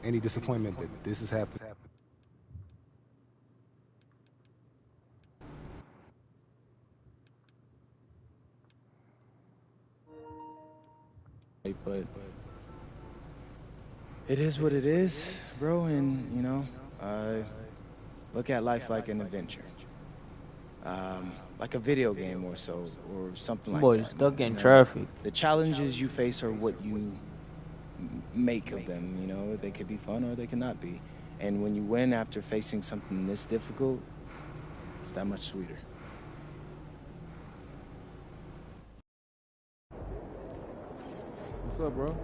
any disappointment that this has happened. But it is what it is, bro, and, you know, look at life like an adventure. Like a video game or so, or something like that. Boy, stuck in traffic. The challenges you face are what you make of them, you know. They could be fun or they cannot be. And when you win after facing something this difficult, it's that much sweeter. What's up, bro?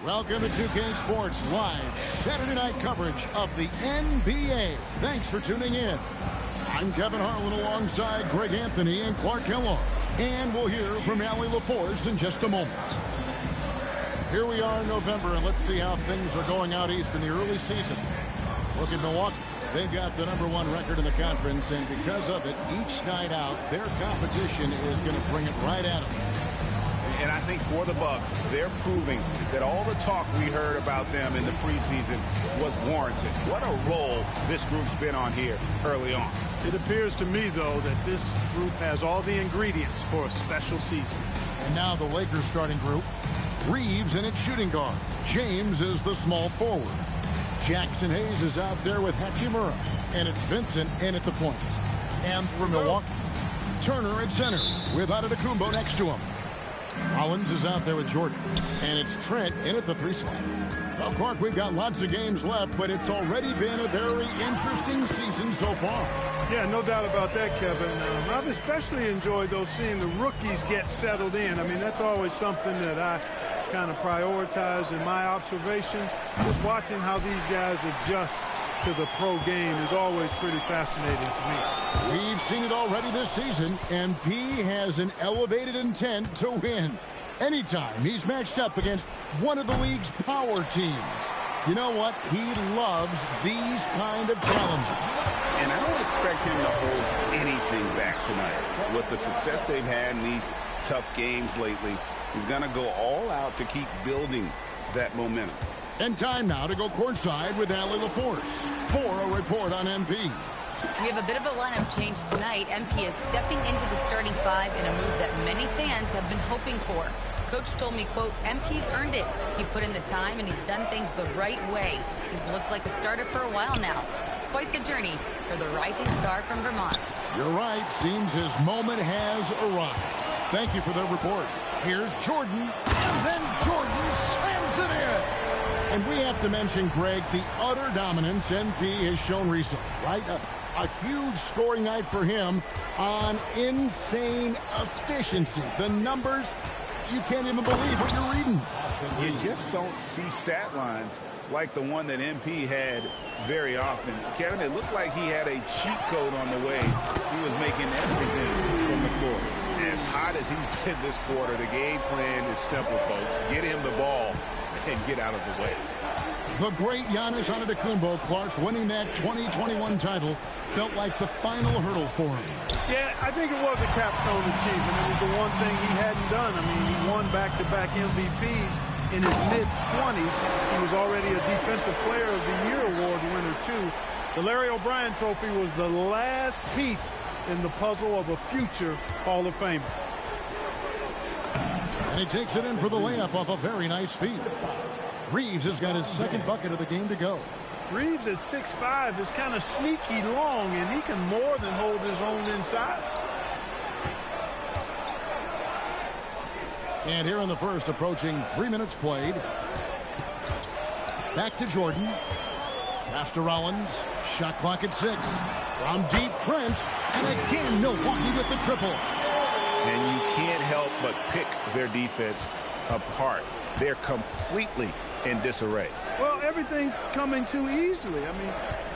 Welcome to 2K Sports Live Saturday night coverage of the NBA. Thanks for tuning in. I'm Kevin Harlan alongside Greg Anthony and Clark Kellogg. And we'll hear from Allie LaForce in just a moment. Here we are in November, and let's see how things are going out east in the early season. Look at Milwaukee. They've got the #1 record in the conference, and because of it, each night out, their competition is going to bring it right at them. And I think for the Bucks, they're proving that all the talk we heard about them in the preseason was warranted. What a role this group's been on here early on. It appears to me, though, that this group has all the ingredients for a special season. And now the Lakers starting group. Reeves in its shooting guard. James is the small forward. Jackson Hayes is out there with Hachimura. And it's Vincent in at the point. And for Milwaukee, Turner at center with Antetokounmpo next to him. Rollins is out there with Jordan. And it's Trent in at the 3 slot. Well, Clark, we've got lots of games left, but it's already been a very interesting season so far. Yeah, no doubt about that, Kevin. I've especially enjoyed, though, seeing the rookies get settled in. I mean, that's always something that I kind of prioritize in my observations. Just watching how these guys adjust to the pro game is always pretty fascinating to me. We've seen it already this season, and P has an elevated intent to win. Anytime he's matched up against one of the league's power teams. You know what? He loves these kind of challenges. And I don't expect him to hold anything back tonight. With the success they've had in these tough games lately, he's going to go all out to keep building that momentum. And time now to go courtside with Allie LaForce for a report on MP. We have a bit of a lineup change tonight. MP is stepping into the starting 5 in a move that many fans have been hoping for. Coach told me, quote, MP's earned it. He put in the time and he's done things the right way. He's looked like a starter for a while now. It's quite the journey for the rising star from Vermont. You're right. Seems his moment has arrived. Thank you for the report. Here's Jordan, and then Jordan slams it in. And we have to mention, Greg, the utter dominance MP has shown recently, right? A huge scoring night for him on insane efficiency. The numbers, you can't even believe what you're reading. You just don't see stat lines like the one that MP had very often. Kevin, it looked like he had a cheat code on the way. He was making everything from the floor. As hot as he's been this quarter, the game plan is simple, folks. Get him the ball and get out of the way. The great Giannis Antetokounmpo, Clark, winning that 2021 title felt like the final hurdle for him. Yeah, I think it was a capstone achievement. It was the one thing he hadn't done. I mean, he won back-to-back MVPs in his mid-20s. He was already a Defensive Player of the Year award winner, too. The Larry O'Brien Trophy was the last piece in the puzzle of a future Hall of Famer. And he takes it in for the layup off a very nice feed. Reeves has got his second bucket of the game to go. Reeves at 6'5" is kind of sneaky long, and he can more than hold his own inside. And here in the first, approaching 3 minutes played. Back to Jordan. Pass to Rollins. Shot clock at 6. From deep, Trent. And again, Milwaukee with the triple. And you can't help but pick their defense apart. They're completely in disarray. Well, everything's coming too easily. I mean,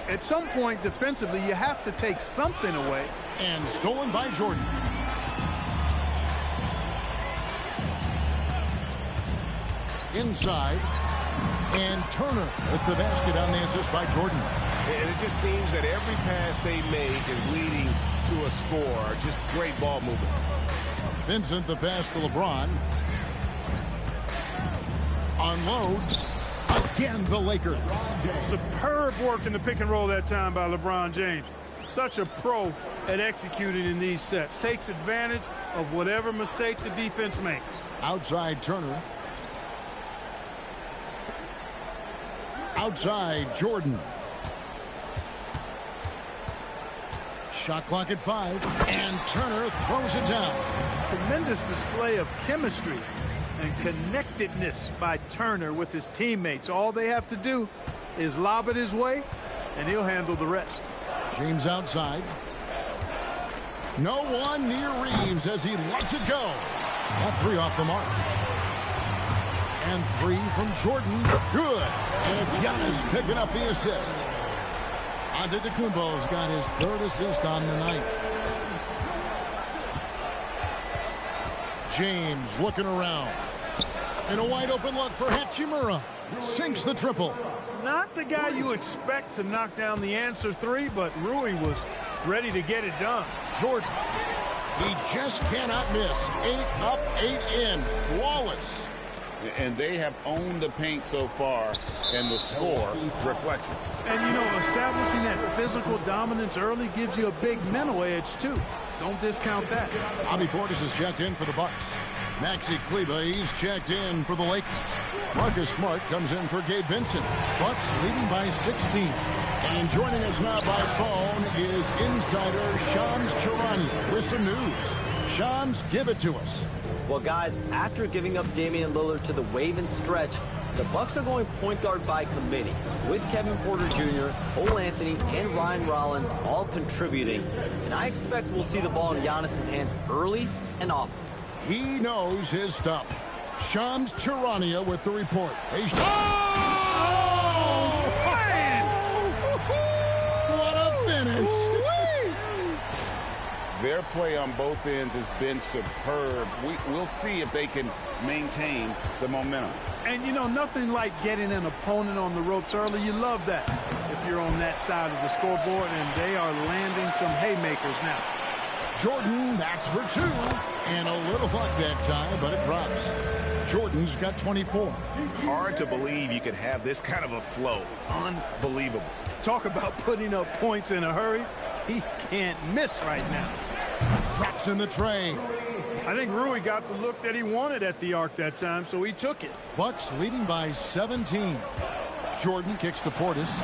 at some point defensively, you have to take something away. And stolen by Jordan. Inside. And Turner with the basket on the assist by Jordan. And it just seems that every pass they make is leading to a score. Just great ball movement. Vincent the pass to LeBron. Unloads. Again, the Lakers. Superb work in the pick and roll that time by LeBron James. Such a pro at executing in these sets. Takes advantage of whatever mistake the defense makes. Outside Turner. Outside Jordan. Shot clock at 5. And Turner throws it down. Tremendous display of chemistry and connectedness by Turner with his teammates. All they have to do is lob it his way, and he'll handle the rest. James outside. No one near Reeves as he lets it go. Got 3 off the mark. And 3 from Jordan. Good. And it's Giannis picking up the assist. Antetokounmpo's got his 3rd assist on the night. James looking around. And a wide open look for Hachimura. Sinks the triple. Not the guy you expect to knock down the answer 3, but Rui was ready to get it done. Jordan. He just cannot miss. 8 up, 8 in. Flawless. And they have owned the paint so far, and the score reflects it. And, you know, establishing that physical dominance early gives you a big mental edge, too. Don't discount that. Bobby Portis is checked in for the Bucks. Maxi Kleber, he's checked in for the Lakers. Marcus Smart comes in for Gabe Vincent. Bucks leading by 16. And joining us now by phone is insider Shams Charania with some news. Shams, give it to us. Well, guys, after giving up Damian Lillard to the wave and stretch, the Bucks are going point guard by committee, with Kevin Porter Jr., Cole Anthony, and Ryan Rollins all contributing. And I expect we'll see the ball in Giannis' hands early and often. He knows his stuff. Shams Charania with the report. Hey, what a finish. Their play on both ends has been superb. We'll see if they can maintain the momentum. And, you know, nothing like getting an opponent on the ropes early. You love that if you're on that side of the scoreboard, and they are landing some haymakers now. Jordan, that's for 2. And a little luck that time, but it drops. Jordan's got 24. Hard to believe you could have this kind of a flow. Unbelievable. Talk about putting up points in a hurry. He can't miss right now. Drops in the tray. I think Rui got the look that he wanted at the arc that time, so he took it. Bucks leading by 17. Jordan kicks to Portis.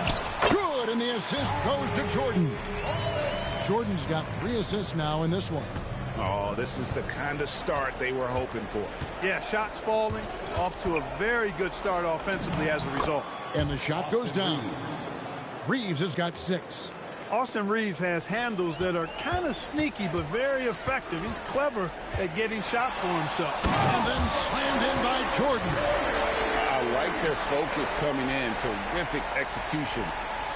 Good, and the assist goes to Jordan. Jordan's got 3 assists now in this one. Oh, this is the kind of start they were hoping for. Yeah, shots falling. Off to a very good start offensively as a result. And the shot goes down. Reeves has got 6. Austin Reeves has handles that are kind of sneaky but very effective. He's clever at getting shots for himself. And then slammed in by Jordan. I like their focus coming in. Terrific execution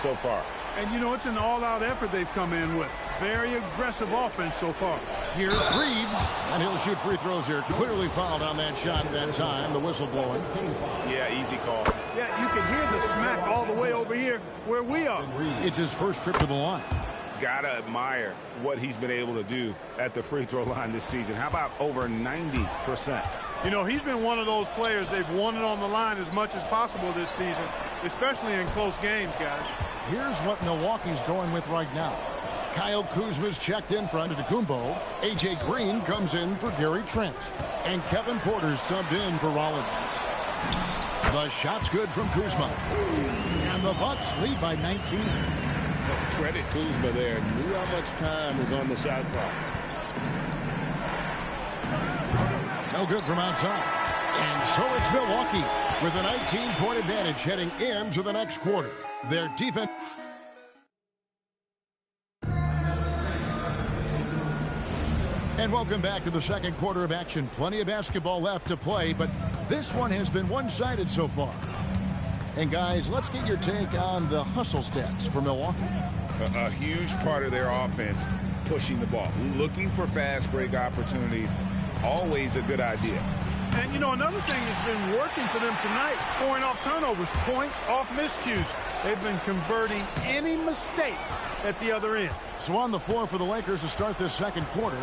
so far. And, you know, it's an all-out effort they've come in with. Very aggressive offense so far. Here's Reeves, and he'll shoot free throws here. Clearly fouled on that shot at that time. The whistle blowing. Yeah, easy call. Yeah, you can hear the smack all the way over here where we are. It's his first trip to the line. Gotta admire what he's been able to do at the free throw line this season. How about over 90%? You know, he's been one of those players they've wanted on the line as much as possible this season, especially in close games, guys. Here's what Milwaukee's going with right now. Kyle Kuzma's checked in for Antetokounmpo. A.J. Green comes in for Gary Trent. And Kevin Porter's subbed in for Rollins. The shot's good from Kuzma. And the Bucks lead by 19. Credit Kuzma there. Knew how much time was on the shot clock. No good from outside. And so it's Milwaukee with a 19-point advantage heading into the next quarter. Their defense. And welcome back to the second quarter of action. Plenty of basketball left to play, but this one has been one-sided so far. And guys, let's get your take on the hustle stats for Milwaukee. A huge part of their offense, pushing the ball. Looking for fast break opportunities, always a good idea. And, you know, another thing that's been working for them tonight, scoring off turnovers, points off miscues. They've been converting any mistakes at the other end. So on the floor for the Lakers to start this second quarter,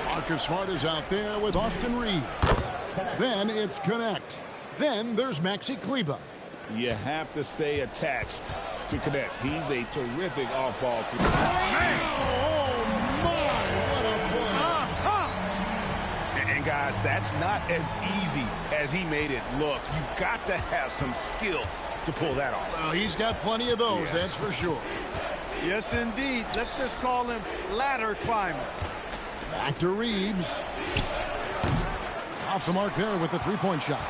Marcus Smart is out there with Austin Reeves. Then it's Connect. Then there's Maxi Kleber. You have to stay attached to Connect. He's a terrific off-ball. Oh, my, what a play. And guys, that's not as easy as he made it look. You've got to have some skills to pull that off. Well, he's got plenty of those, that's for sure. Yes, indeed. Let's just call him ladder climber. Back to Reeves. Off the mark there with the three-point shot.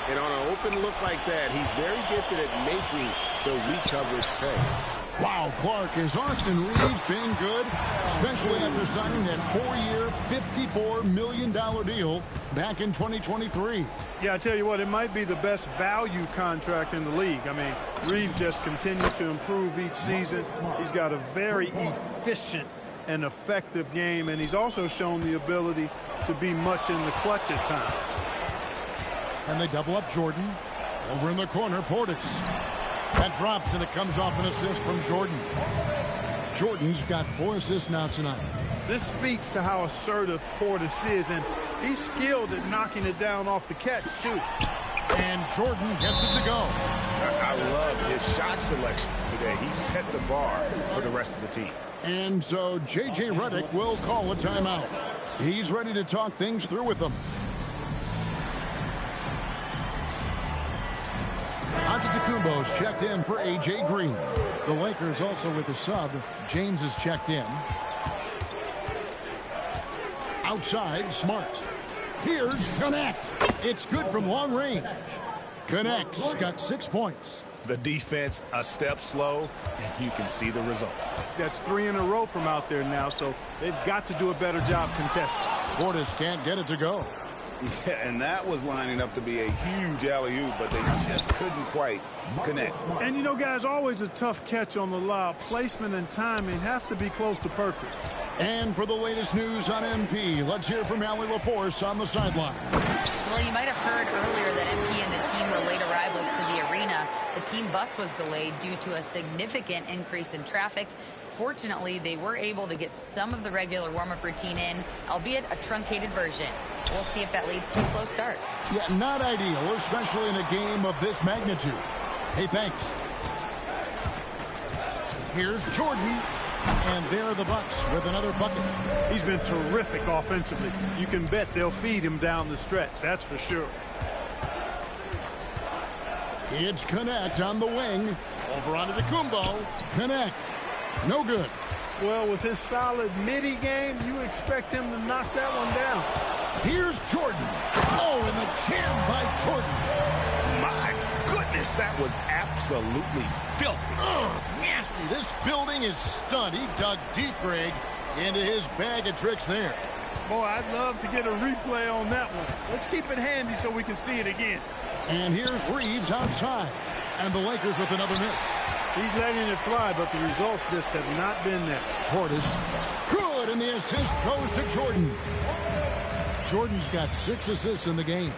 And on an open look like that, he's very gifted at making the weak coverage pay. Wow, Clark, is Austin Reeves being good, especially after signing that 4-year, $54 million deal back in 2023. Yeah, I tell you what, it might be the best value contract in the league. I mean, Reeves just continues to improve each season. He's got a very efficient and effective game, and he's also shown the ability to be much in the clutch at times. And they double up Jordan. Over in the corner, Portis. That drops, and it comes off an assist from Jordan. Jordan's got 4 assists now tonight. This speaks to how assertive Portis is, and he's skilled at knocking it down off the catch, too. And Jordan gets it to go. I love his shot selection today. He set the bar for the rest of the team. And so J.J. Redick will call a timeout. He's ready to talk things through with them. Antetokounmpo's checked in for A.J. Green. The Lakers also with a sub. James is checked in. Outside, Smart. Here's Connect. It's good from long range. Connect's got 6 points. The defense a step slow, and you can see the results. That's 3 in a row from out there now, so they've got to do a better job contesting. Portis can't get it to go. Yeah, and that was lining up to be a huge alley-oop, but they just couldn't quite connect. And, you know, guys, always a tough catch on the lob. Placement and timing have to be close to perfect. And for the latest news on MP, let's hear from Allie LaForce on the sideline. Well, you might have heard earlier that MP and the team were late arrivals to the arena. The team bus was delayed due to a significant increase in traffic. Fortunately, they were able to get some of the regular warm-up routine in, albeit a truncated version. We'll see if that leads to a slow start. Yeah, not ideal, especially in a game of this magnitude. Hey, thanks. Here's Jordan. And there are the Bucks with another bucket. He's been terrific offensively. You can bet they'll feed him down the stretch. That's for sure. It's Connect on the wing. Over onto the Kumbo. Connect. No good. Well, with his solid midi game, you expect him to knock that one down. Here's Jordan. Oh, and the jam by Jordan. My goodness, that was absolutely filthy. Nasty. This building is stunned. He dug deep, Greg, into his bag of tricks there. Boy, I'd love to get a replay on that one. Let's keep it handy so we can see it again. And here's Reeves outside. And the Lakers with another miss. He's letting it fly, but the results just have not been there. Portis. Good, and the assist goes to Jordan. Jordan's got 6 assists in the game.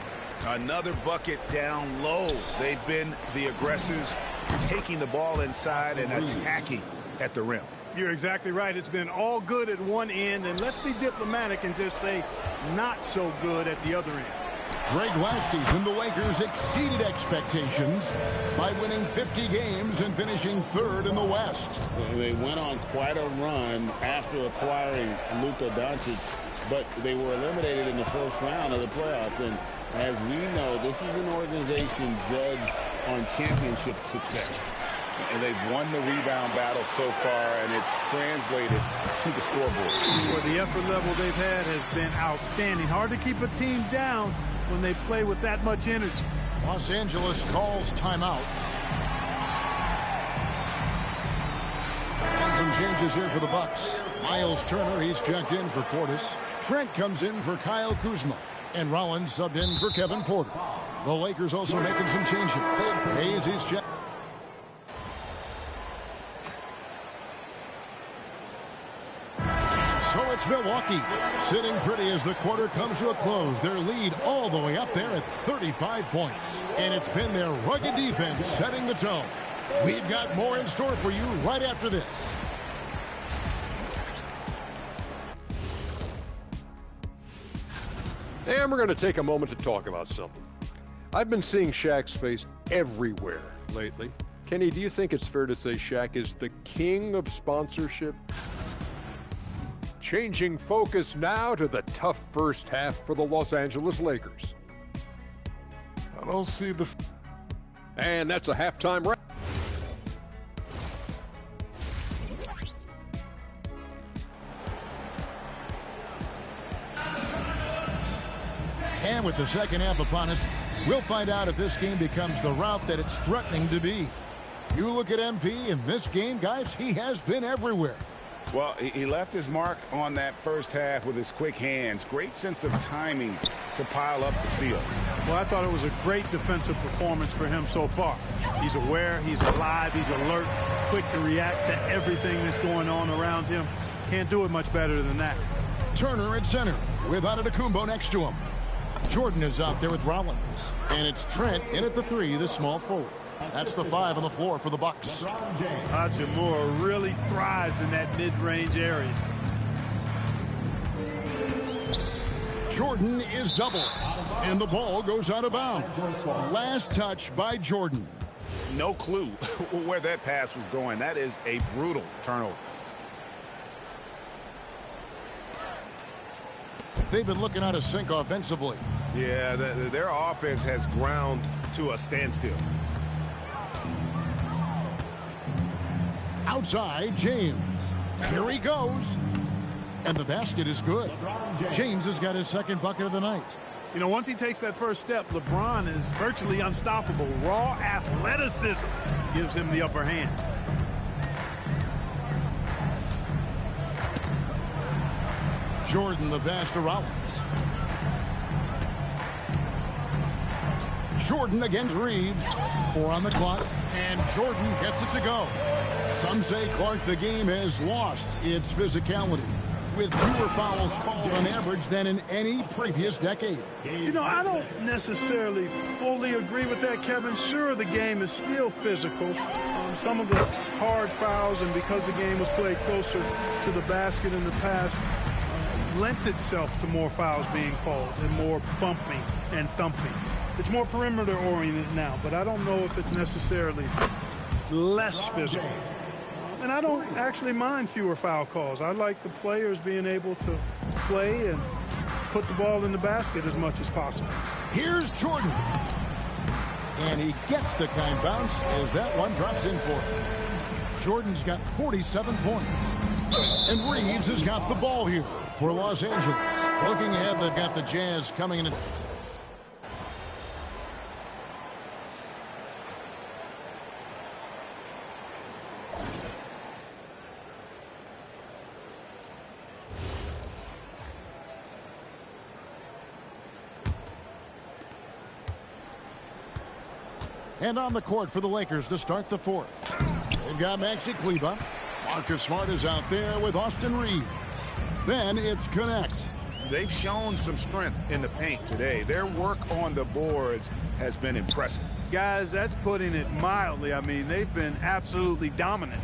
Another bucket down low. They've been the aggressors, taking the ball inside and attacking at the rim. You're exactly right. It's been all good at one end, and let's be diplomatic and just say not so good at the other end. Greg, last season, the Lakers exceeded expectations by winning 50 games and finishing 3rd in the West. They went on quite a run after acquiring Luka Doncic, but they were eliminated in the first round of the playoffs. And as we know, this is an organization judged on championship success. And they've won the rebound battle so far, and it's translated to the scoreboard. Well, the effort level they've had has been outstanding. Hard to keep a team down when they play with that much energy. Los Angeles calls timeout. And some changes here for the Bucks. Miles Turner, he's checked in for Portis. Trent comes in for Kyle Kuzma. And Rollins subbed in for Kevin Porter. The Lakers also making some changes. Hayes, he's checked. So it's Milwaukee sitting pretty as the quarter comes to a close. Their lead all the way up there at 35 points. And it's been their rugged defense setting the tone. We've got more in store for you right after this. And we're going to take a moment to talk about something. I've been seeing Shaq's face everywhere lately. Kenny, do you think it's fair to say Shaq is the king of sponsorship? Changing focus now to the tough first half for the Los Angeles Lakers. I don't see the... And that's a halftime wrap. And with the second half upon us, we'll find out if this game becomes the route that it's threatening to be. You look at MP in this game, guys, he has been everywhere. Well, he left his mark on that first half with his quick hands. Great sense of timing to pile up the steals. Well, I thought it was a great defensive performance for him so far. He's aware, he's alive, he's alert, quick to react to everything that's going on around him. Can't do it much better than that. Turner at center with Antetokounmpo next to him. Jordan is out there with Rollins. And it's Trent in at the 3, the small forward. That's the 5 on the floor for the Bucks. Hachimura really thrives in that mid-range area. Jordan is doubled. And the ball goes out of bounds. Last touch by Jordan. No clue where that pass was going. That is a brutal turnover. They've been looking out of sync offensively. Yeah, their offense has ground to a standstill. Outside, James. Here he goes. And the basket is good. James has got his second bucket of the night. You know, once he takes that first step, LeBron is virtually unstoppable. Raw athleticism gives him the upper hand. Jordan the pass to Rollins. Jordan against Reeves. 4 on the clock. And Jordan gets it to go. Some say, Clark, the game has lost its physicality, with fewer fouls called on average than in any previous decade. You know, I don't necessarily fully agree with that, Kevin. Sure, the game is still physical. Some of the hard fouls, and because the game was played closer to the basket in the past, lent itself to more fouls being called and more bumping and thumping. It's more perimeter oriented now, but I don't know if it's necessarily less physical. And I don't actually mind fewer foul calls. I like the players being able to play and put the ball in the basket as much as possible. Here's Jordan. And he gets the kind bounce as that one drops in for him. Jordan's got 47 points. And Reeves has got the ball here for Los Angeles. Looking ahead, they've got the Jazz coming in. And on the court for the Lakers to start the fourth. They've got Maxi Kleber. Marcus Smart is out there with Austin Reeves. Then it's Connect. They've shown some strength in the paint today. Their work on the boards has been impressive. Guys, that's putting it mildly. I mean, they've been absolutely dominant.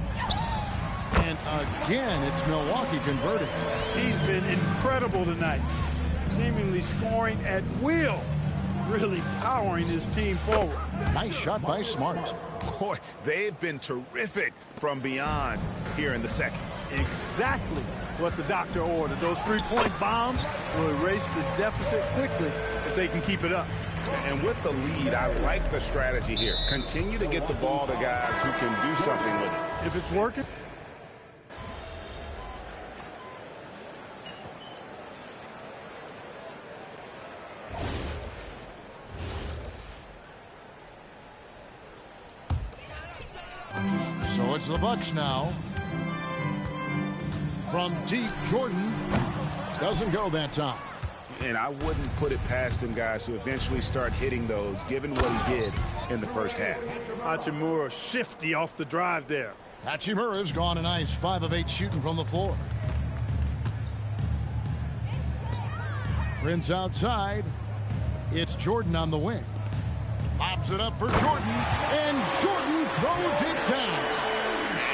And again, it's Milwaukee converting. He's been incredible tonight. Seemingly scoring at will. Really powering his team forward. Nice shot by Smart. Boy, they've been terrific from beyond here in the second. Exactly what the doctor ordered. Those three-point bombs will erase the deficit quickly if they can keep it up. And with the lead, I like the strategy here. Continue to get the ball to guys who can do something with it. If it's working. So it's the Bucks now. From deep, Jordan doesn't go that time. And I wouldn't put it past him, guys, to eventually start hitting those, given what he did in the first half. Hachimura shifty off the drive there. Hachimura's gone a nice 5 of 8 shooting from the floor. Prince outside. It's Jordan on the wing. Lobs it up for Jordan, and Jordan throws it down.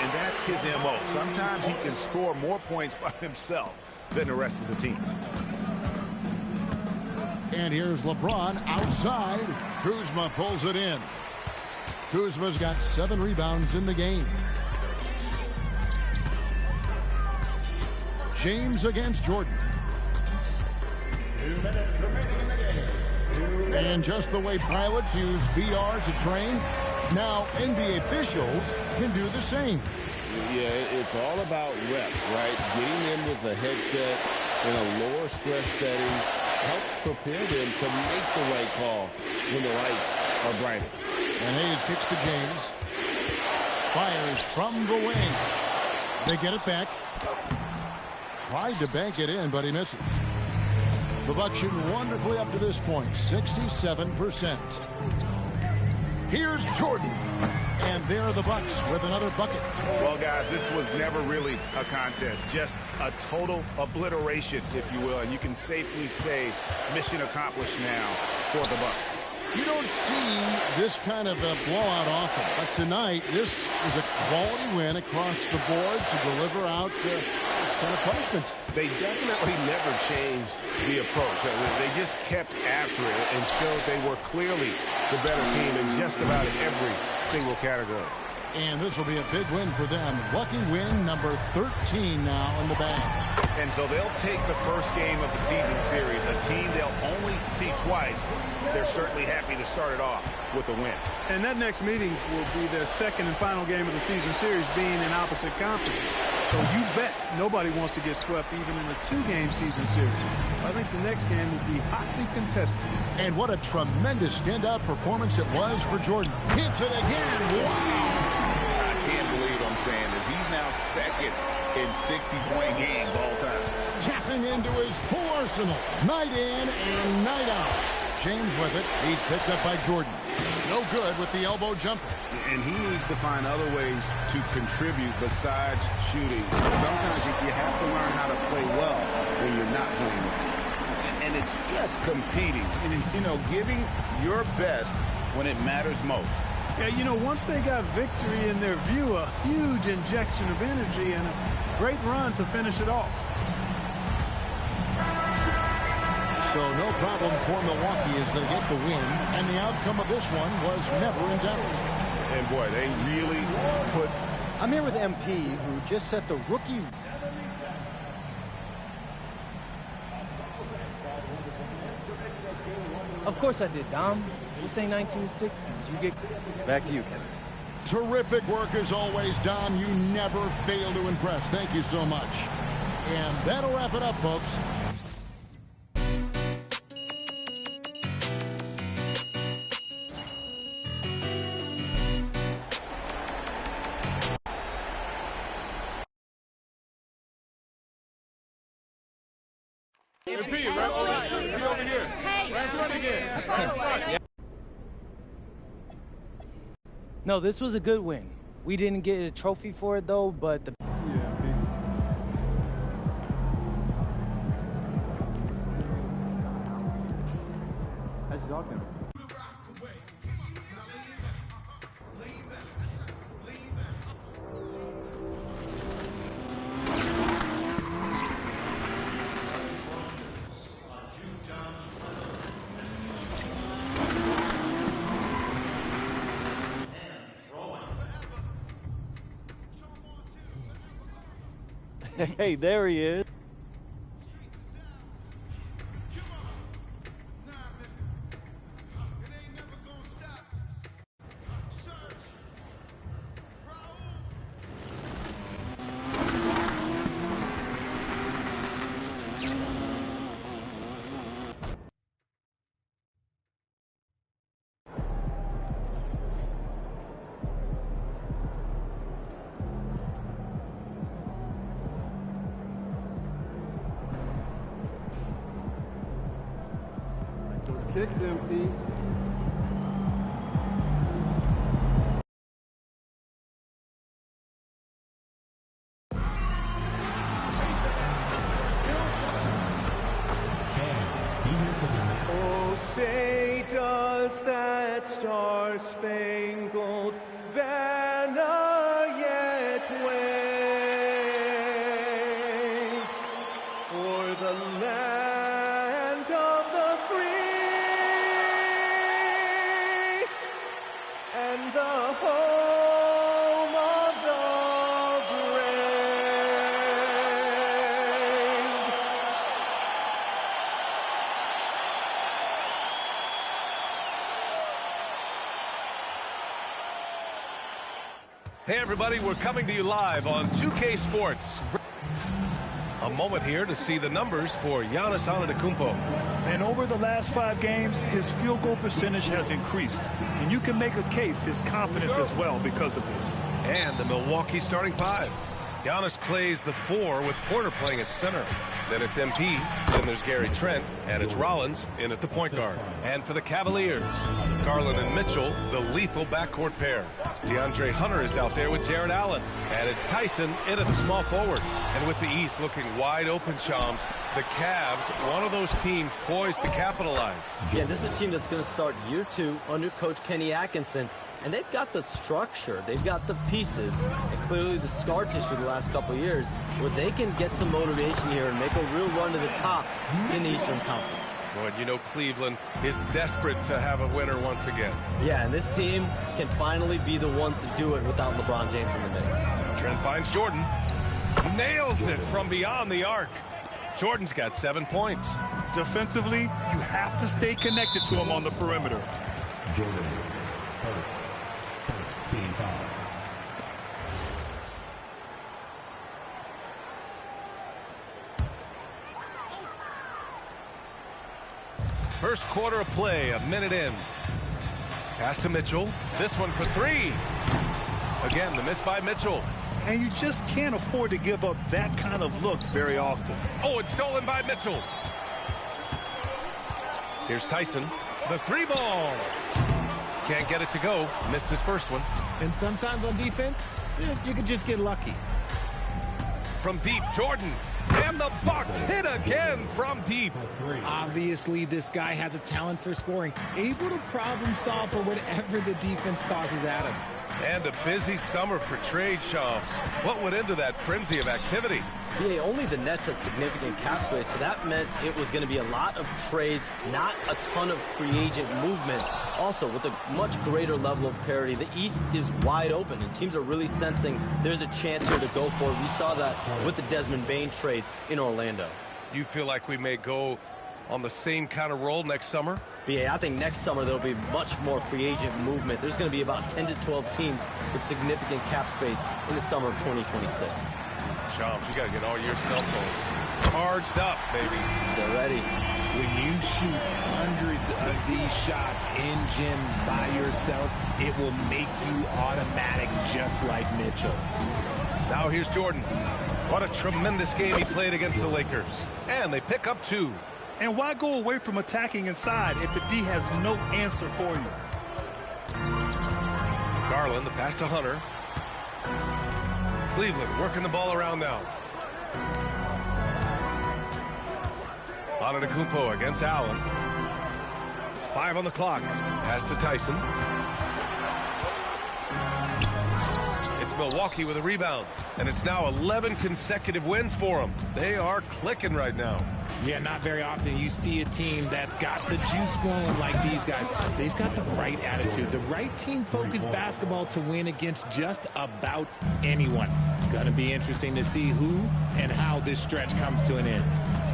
And that's his MO. Sometimes he can score more points by himself than the rest of the team. And here's LeBron outside. Kuzma pulls it in. Kuzma's got 7 rebounds in the game. James against Jordan. 2 minutes remaining in the game. And just the way pilots use VR to train, now NBA officials can do the same. Yeah, it's all about reps, right? Getting in with a headset in a lower stress setting helps prepare them to make the right call when the lights are brightest. And Hayes kicks to James. Fires from the wing. They get it back. Tried to bank it in, but he misses. The Bucks shooting wonderfully up to this point, 67%. Here's Jordan. And there are the Bucks with another bucket. Well, guys, this was never really a contest. Just a total obliteration, if you will. And you can safely say mission accomplished now for the Bucks. You don't see this kind of a blowout often. But tonight, this is a quality win across the board to deliver out this kind of punishment. They definitely never changed the approach. They just kept after it and showed they were clearly the better team in just about every single category. And this will be a big win for them. Lucky win number 13 now in the bag. And so they'll take the first game of the season series, a team they'll only see twice. They're certainly happy to start it off with a win. And that next meeting will be their second and final game of the season series, being in opposite conferences. So you bet nobody wants to get swept even in a 2-game season series. I think the next game will be hotly contested. And what a tremendous standout performance it was for Jordan. Hits it again. Wow. I can't believe I'm saying this. He's now second in 60-point games all time. Tapping into his full arsenal. Night in and night out. James with it. He's picked up by Jordan. No good with the elbow jumper. And he needs to find other ways to contribute besides shooting. Sometimes you have to learn how to play well when you're not playing well. And it's just competing and, you know, giving your best when it matters most. Yeah, you know, once they got victory in their view, a huge injection of energy and a great run to finish it off. So no problem for Milwaukee as they get the win, and the outcome of this one was never in doubt. And boy, they really put... I'm here with MP, who just set the rookie... Of course I did, Dom. This ain't 1960s. You get... Back to you, Kevin. Terrific work as always, Dom. You never fail to impress. Thank you so much. And that'll wrap it up, folks. MP, right over here. Be over here. Right front again. Right front. No, this was a good win. We didn't get a trophy for it, though, but the... How's you talking? Hey, there he is. Kicks, MP. say, does that star-spangled banner yet wave for the land of the free and the home of the Hey everybody, we're coming to you live on 2K Sports. A moment here to see the numbers for Giannis Antetokounmpo. And over the last 5 games, his field goal percentage has increased. And you can make a case his confidence as well because of this. And the Milwaukee starting 5. Giannis plays the 4 with Porter playing at center. Then it's MP, then there's Gary Trent, and it's Rollins in at the point guard. And for the Cavaliers, Garland and Mitchell, the lethal backcourt pair. DeAndre Hunter is out there with Jared Allen. And it's Tyson in at the small forward. And with the East looking wide open, Shams, the Cavs, one of those teams poised to capitalize. Yeah, this is a team that's going to start year 2 under Coach Kenny Atkinson. And they've got the structure, they've got the pieces, and clearly the scar tissue the last couple of years where they can get some motivation here and make a real run to the top in the Eastern Conference. Well, you know Cleveland is desperate to have a winner once again. Yeah, and this team can finally be the ones to do it without LeBron James in the mix. Trent finds Jordan. Nails it from beyond the arc. Jordan's got 7 points. Defensively, you have to stay connected to him on the perimeter. Jordan, team foul. First quarter of play, a minute in. Pass to Mitchell. This one for 3. Again, the miss by Mitchell. And you just can't afford to give up that kind of look very often. Oh, it's stolen by Mitchell. Here's Tyson. The 3 ball. Can't get it to go. Missed his first one. And sometimes on defense, you can just get lucky. From deep, Jordan. And the Bucks hit again from deep. Obviously, this guy has a talent for scoring. Able to problem solve for whatever the defense tosses at him. And a busy summer for trade, Shams. What went into that frenzy of activity? Yeah, only the Nets had significant cap space, so that meant it was going to be a lot of trades, not a ton of free agent movement. Also, with a much greater level of parity, the East is wide open, and teams are really sensing there's a chance here to go for it. We saw that with the Desmond Bane trade in Orlando. You feel like we may go on the same kind of roll next summer? But yeah, I think next summer there'll be much more free agent movement. There's going to be about 10 to 12 teams with significant cap space in the summer of 2026. Shams, you got to get all your cell phones charged up, baby. They're ready. When you shoot hundreds of these shots in gyms by yourself, it will make you automatic just like Mitchell. Now here's Jordan. What a tremendous game he played against the Lakers. And they pick up 2. And why go away from attacking inside if the D has no answer for you? Garland, the pass to Hunter. Cleveland working the ball around now. Antetokounmpo against Allen. 5 on the clock. Pass to Tyson. It's Milwaukee with a rebound. And it's now 11 consecutive wins for them. They are clicking right now. Yeah, not very often you see a team that's got the juice flowing like these guys. They've got the right attitude, the right team-focused basketball to win against just about anyone. Going to be interesting to see who and how this stretch comes to an end.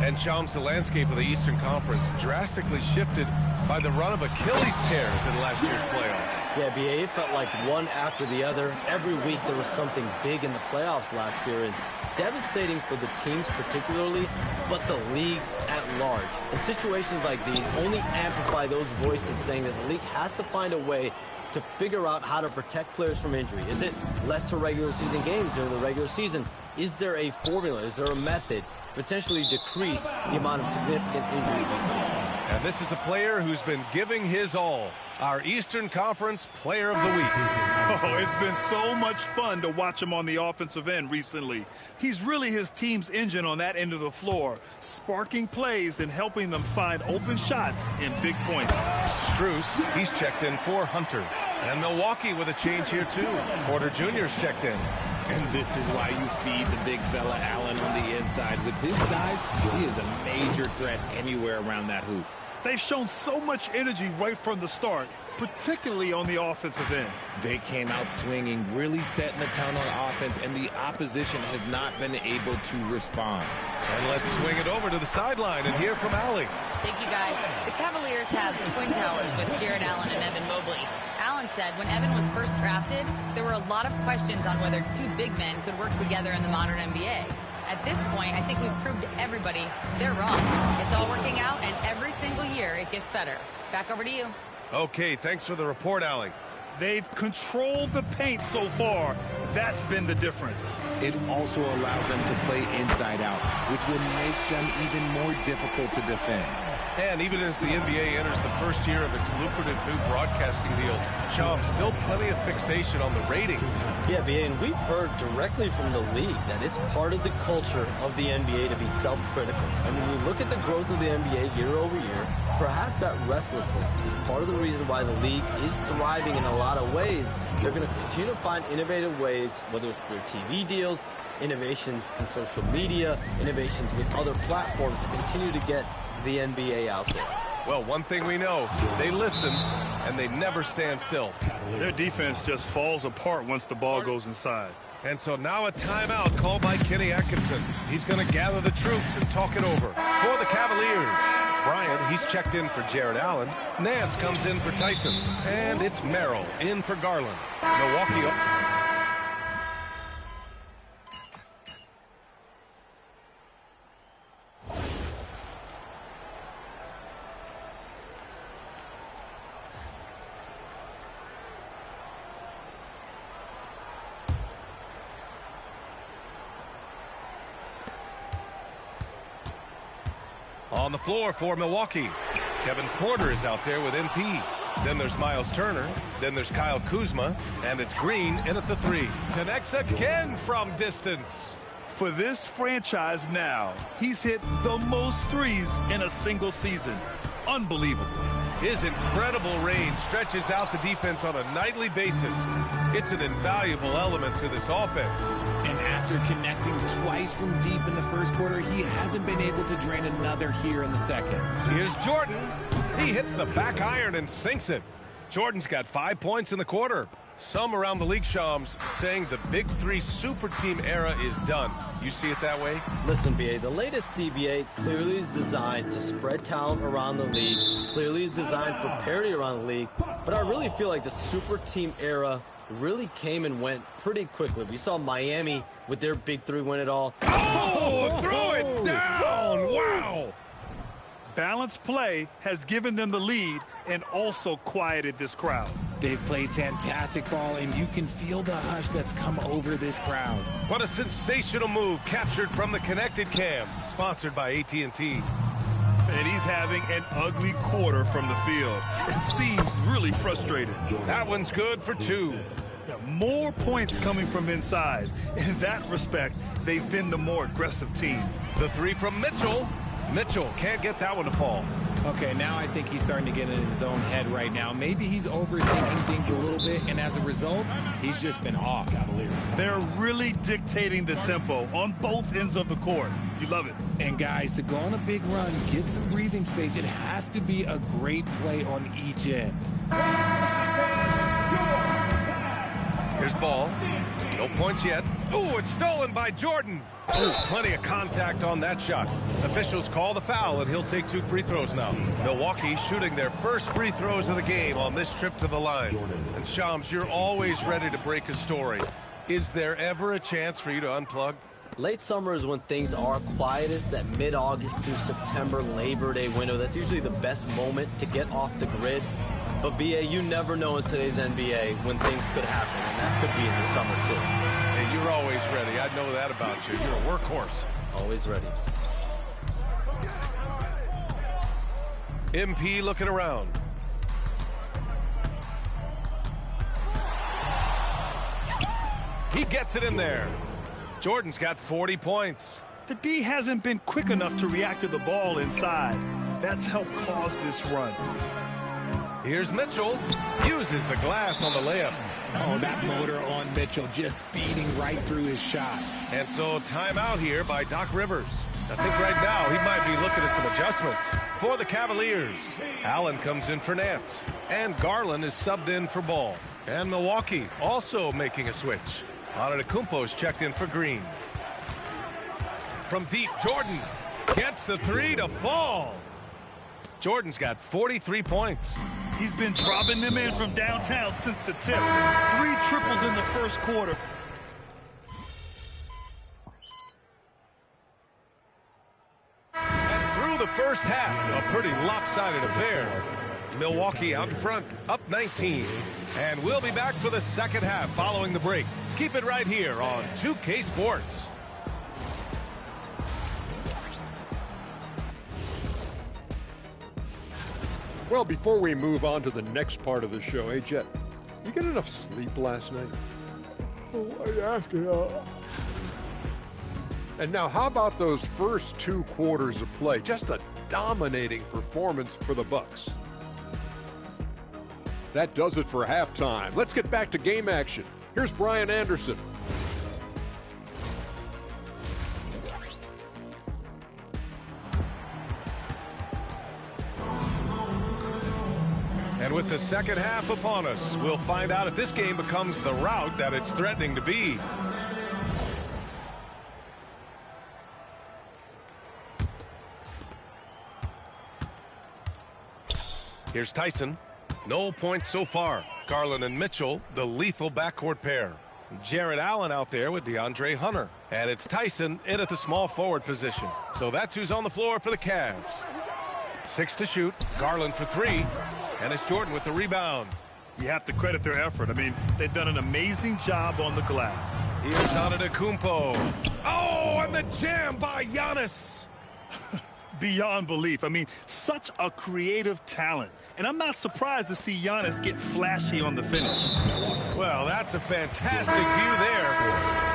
And Shams, the landscape of the Eastern Conference drastically shifted by the run of Achilles tears in last year's playoffs. Yeah, BA, it felt like one after the other. Every week there was something big in the playoffs last year, and devastating for the teams particularly, but the league at large. And situations like these only amplify those voices saying that the league has to find a way to figure out how to protect players from injury. Is it lesser regular season games during the regular season? Is there a formula? Is there a method to potentially decrease the amount of significant injuries we see? And this is a player who's been giving his all. Our Eastern Conference Player of the Week. Oh, it's been so much fun to watch him on the offensive end recently. He's really his team's engine on that end of the floor, sparking plays and helping them find open shots in big points. Strus, he's checked in for Hunter. And Milwaukee with a change here, too. Porter Jr.'s checked in. And this is why you feed the big fella Allen on the inside. With his size, he is a major threat anywhere around that hoop. They've shown so much energy right from the start, particularly on the offensive end. They came out swinging, really setting the tone on offense, and the opposition has not been able to respond. And let's swing it over to the sideline and hear from Allie. Thank you, guys. The Cavaliers have twin towers with Jared Allen and Evan Mobley. Allen said when Evan was first drafted, there were a lot of questions on whether two big men could work together in the modern NBA. At this point, I think we've proved to everybody they're wrong. It's all working out, and every single year it gets better. Back over to you. Okay, thanks for the report, Allie. They've controlled the paint so far. That's been the difference. It also allows them to play inside out, which will make them even more difficult to defend. And even as the NBA enters the first year of its lucrative new broadcasting deal, Shams, still plenty of fixation on the ratings. Yeah, BA, and we've heard directly from the league that it's part of the culture of the NBA to be self-critical. And when you look at the growth of the NBA year over year, perhaps that restlessness is part of the reason why the league is thriving in a lot of ways. They're going to continue to find innovative ways, whether it's their TV deals, innovations in social media, innovations with other platforms to continue to get the NBA out there. Well, one thing we know, they listen and they never stand still. Their defense just falls apart once the ball goes inside. And so now a timeout called by Kenny Atkinson. He's going to gather the troops and talk it over. For the Cavaliers, Brian, he's checked in for Jared Allen. Nance comes in for Tyson. And it's Merrill in for Garland. Milwaukee. On the floor for Milwaukee, Kevin Porter is out there with MP. Then there's Miles Turner. Then there's Kyle Kuzma. And it's Green in at the three. Connects again from distance. For this franchise now, he's hit the most threes in a single season. Unbelievable. His incredible range stretches out the defense on a nightly basis. It's an invaluable element to this offense. And after connecting twice from deep in the first quarter, he hasn't been able to drain another here in the second. Here's Jordan. He hits the back iron and sinks it. Jordan's got 5 points in the quarter. Some around the league, Shams, saying the Big Three super team era is done. You see it that way? Listen, BA, the latest CBA clearly is designed to spread talent around the league, clearly is designed for parity around the league, but I really feel like the super team era really came and went pretty quickly. We saw Miami with their Big Three win it all. Oh, throw it down! Wow! Balanced play has given them the lead and also quieted this crowd. They've played fantastic ball, and you can feel the hush that's come over this crowd. What a sensational move captured from the connected cam, sponsored by AT&T. And he's having an ugly quarter from the field. It seems really frustrated. That one's good for two. More points coming from inside. In that respect, they've been the more aggressive team. The three from Mitchell. Mitchell can't get that one to fall. Okay, now I think he's starting to get in his own head right now. Maybe he's overthinking things a little bit, and as a result, he's just been off. They're really dictating the tempo on both ends of the court. You love it. And guys, to go on a big run, get some breathing space, it has to be a great play on each end. Here's ball. No points yet. Ooh, it's stolen by Jordan. Ooh, plenty of contact on that shot. Officials call the foul, and he'll take 2 free throws now. Milwaukee shooting their first free throws of the game on this trip to the line. And Shams, you're always ready to break a story. Is there ever a chance for you to unplug? Late summer is when things are quietest, that mid-August through September Labor Day window. That's usually the best moment to get off the grid. But, BA, you never know in today's NBA when things could happen, and that could be in the summer, too. And you're always ready. I know that about you. You're a workhorse. Always ready. MP looking around. He gets it in there. Jordan's got 40 points. The D hasn't been quick enough to react to the ball inside. That's helped cause this run. Here's Mitchell. Uses the glass on the layup. Oh, that motor on Mitchell just speeding right through his shot. And so timeout here by Doc Rivers. I think right now he might be looking at some adjustments for the Cavaliers. Allen comes in for Nance. And Garland is subbed in for Ball. And Milwaukee also making a switch. Antetokounmpo's checked in for Green. From deep, Jordan gets the three to fall. Jordan's got 43 points. He's been dropping them in from downtown since the tip. 3 triples in the first quarter. And through the first half, a pretty lopsided affair. Milwaukee out in front, up 19. And we'll be back for the second half following the break. Keep it right here on 2K Sports. Well, before we move on to the next part of the show, hey, Jet, you get enough sleep last night? Oh, I ask it. And now, how about those first 2 quarters of play? Just a dominating performance for the Bucks. That does it for halftime. Let's get back to game action. Here's Brian Anderson. And with the second half upon us, we'll find out if this game becomes the rout that it's threatening to be. Here's Tyson. No points so far. Garland and Mitchell, the lethal backcourt pair. Jarrett Allen out there with DeAndre Hunter. And it's Tyson in at the small forward position. So that's who's on the floor for the Cavs. 6 to shoot. Garland for 3. And it's Jordan with the rebound. You have to credit their effort. I mean, they've done an amazing job on the glass. Here's Antetokounmpo. Oh, and the jam by Giannis. Beyond belief. I mean, such a creative talent. And I'm not surprised to see Giannis get flashy on the finish. Well, that's a fantastic view there.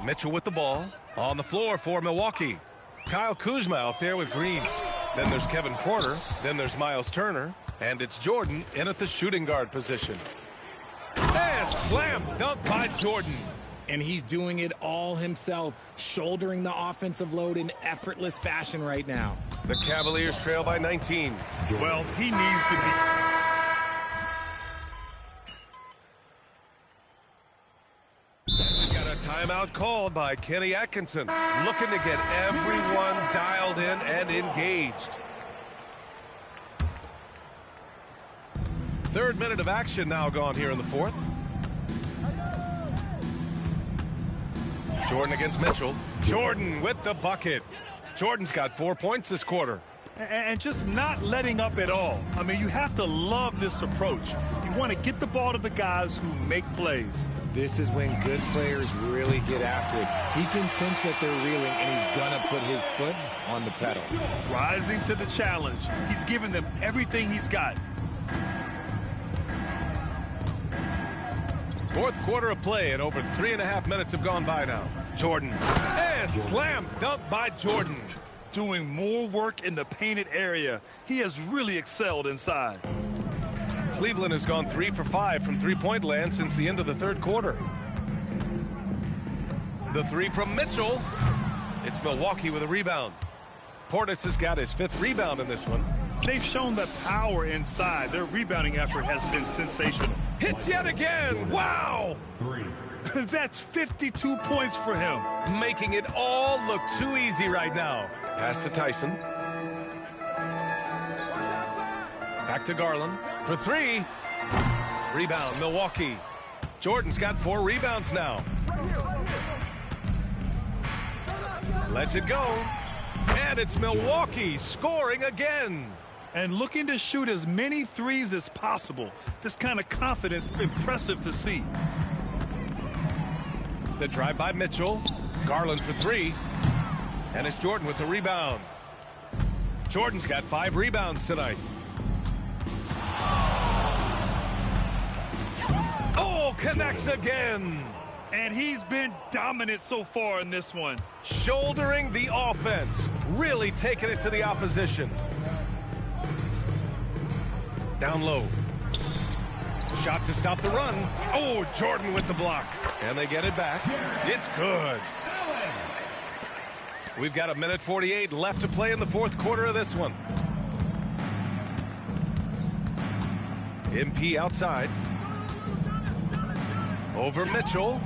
Mitchell with the ball on the floor for Milwaukee. Kyle Kuzma out there with Green. Then there's Kevin Porter. Then there's Miles Turner. And it's Jordan in at the shooting guard position. And slam dunk by Jordan. And he's doing it all himself, shouldering the offensive load in effortless fashion right now. The Cavaliers trail by 19. Well, he needs to be... Timeout called by Kenny Atkinson, looking to get everyone dialed in and engaged. 3rd minute of action now gone here in the 4th. Jordan against Mitchell. Jordan with the bucket. Jordan's got 4 points this quarter. And just not letting up at all. I mean, you have to love this approach. You want to get the ball to the guys who make plays. This is when good players really get after it. He can sense that they're reeling, and he's going to put his foot on the pedal. Rising to the challenge. He's given them everything he's got. 4th quarter of play, and over 3.5 minutes have gone by now. Jordan. And slam dunk by Jordan. Doing more work in the painted area. He has really excelled inside. Cleveland has gone 3 for 5 from three-point land since the end of the 3rd quarter. The 3 from Mitchell. It's Milwaukee with a rebound. Portis has got his 5th rebound in this one. They've shown the power inside. Their rebounding effort has been sensational. Hits yet again. Wow. That's 52 points for him. Making it all look too easy right now. Pass to Tyson. Back to Garland for 3. Rebound, Milwaukee. Jordan's got 4 rebounds now. Lets it go. And it's Milwaukee scoring again. And looking to shoot as many threes as possible. This kind of confidence, impressive to see. The drive by Mitchell. Garland for 3. And it's Jordan with the rebound. Jordan's got 5 rebounds tonight. Oh, connects again. And he's been dominant so far in this one. Shouldering the offense. Really taking it to the opposition. Down low. Shot to stop the run. Oh, Jordan with the block. And they get it back. It's good. We've got 1:48 left to play in the 4th quarter of this one. MP outside. Over Mitchell.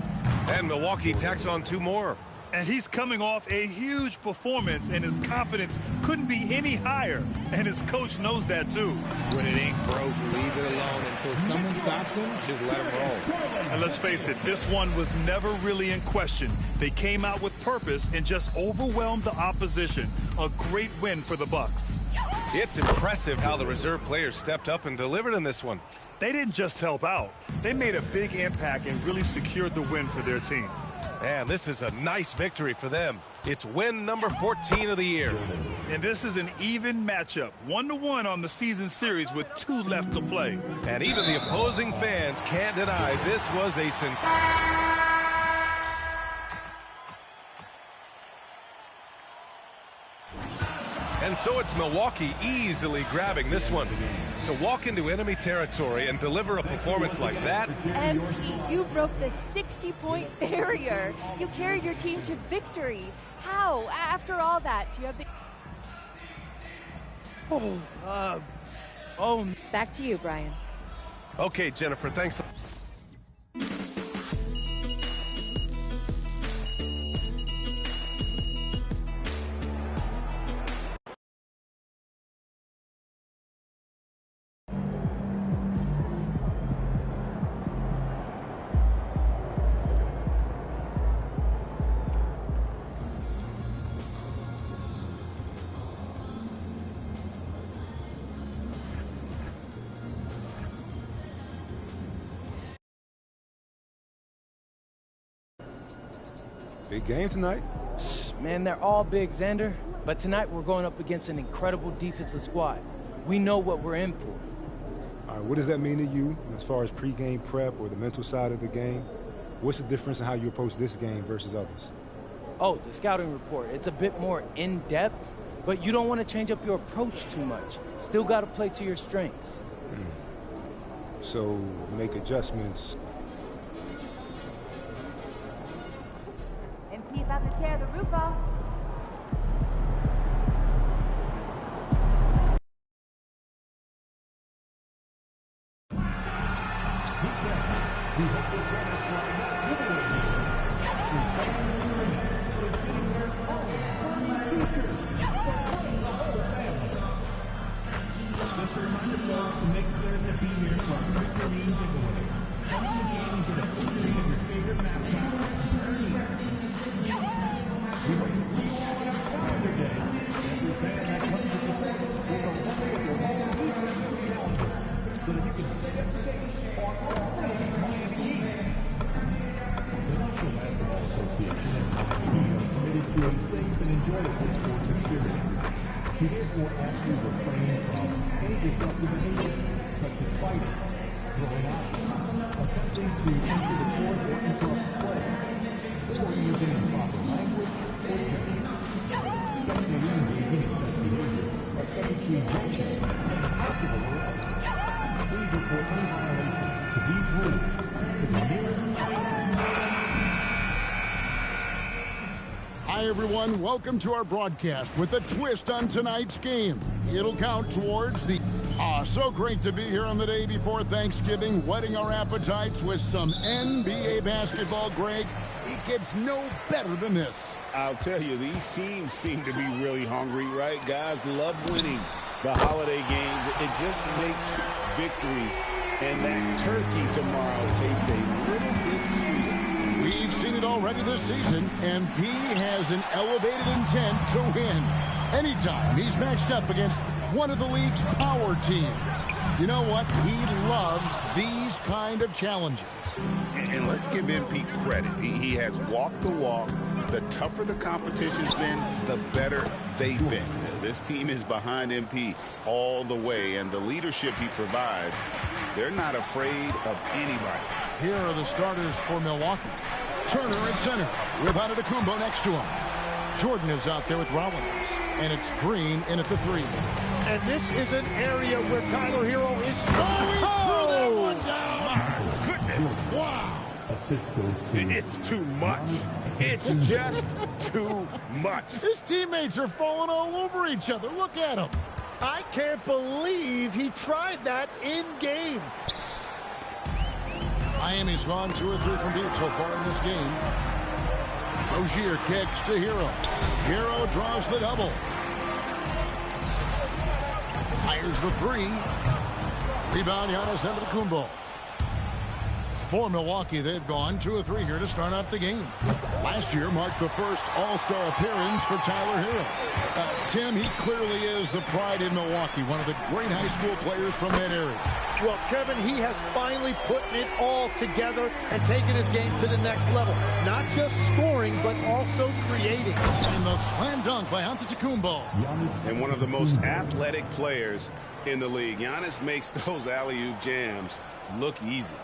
And Milwaukee tacks on 2 more. And he's coming off a huge performance, and his confidence couldn't be any higher. And his coach knows that, too. When it ain't broke, leave it alone. Until someone stops him, just let him roll. And let's face it, this one was never really in question. They came out with purpose and just overwhelmed the opposition. A great win for the Bucks. It's impressive how the reserve players stepped up and delivered in this one. They didn't just help out. They made a big impact and really secured the win for their team. And this is a nice victory for them. It's win number 14 of the year. And this is an even matchup, 1-1 on the season series with 2 left to play. And even the opposing fans can't deny this was a And so it's Milwaukee easily grabbing this one. To walk into enemy territory and deliver a performance like that. MP, you broke the 60-point barrier. You carried your team to victory. How? After all that, do you have the... Back to you, Brian. Okay, Jennifer, thanks. Big game tonight. Man, they're all big, Xander. But tonight we're going up against an incredible defensive squad. We know what we're in for. All right, what does that mean to you as far as pre-game prep or the mental side of the game? What's the difference in how you approach this game versus others? Oh, the scouting report. It's a bit more in-depth, but you don't want to change up your approach too much. Still got to play to your strengths. So make adjustments. MP about to tear the roof off. He therefore asks you to refrain from any disruptive behavior, such as fighting, throwing options, attempting to enter the court or interrupt play, or using improper language or gesture. Especially engaging in such behavior are subject to ejection and possible arrest. Please report any violations to these rules to the nearest. Hi, everyone. Welcome to our broadcast with a twist on tonight's game. It'll count towards the... so great to be here on the day before Thanksgiving, whetting our appetites with some NBA basketball, Greg. It gets no better than this. I'll tell you, these teams seem to be really hungry, right? Guys love winning the holiday games. It just makes victory And that turkey tomorrow tastes a little bit sweeter. We've seen it already this season, and P has an elevated intent to win. Anytime he's matched up against one of the league's power teams. You know what? He loves these kind of challenges. And let's give MP credit. He has walked the walk. The tougher the competition's been, the better they've been. This team is behind MP all the way, and the leadership he provides, they're not afraid of anybody. Here are the starters for Milwaukee. Turner at center with Antetokounmpo next to him. Jordan is out there with Rollins, and it's Green in at the 3. And this is an area where Tyler Hero is slowing through that one down. My goodness. Wow. It's too much. It's just too much. His teammates are falling all over each other. Look at him. I can't believe he tried that in game. Miami's gone 2 or 3 from deep so far in this game. Rozier kicks to Hero. Hero draws the double. Fires the 3. Rebound, Giannis Antetokounmpo. For Milwaukee, they've gone 2 or 3 here to start out the game. Last year marked the first All-Star appearance for Tyler Hero. Tim, he clearly is the pride in Milwaukee, one of the great high school players from that area. Well, Kevin, he has finally put it all together and taken his game to the next level. Not just scoring, but also creating. And the slam dunk by Antetokounmpo. And one of the most athletic players in the league. Giannis makes those alley-oop jams look easy.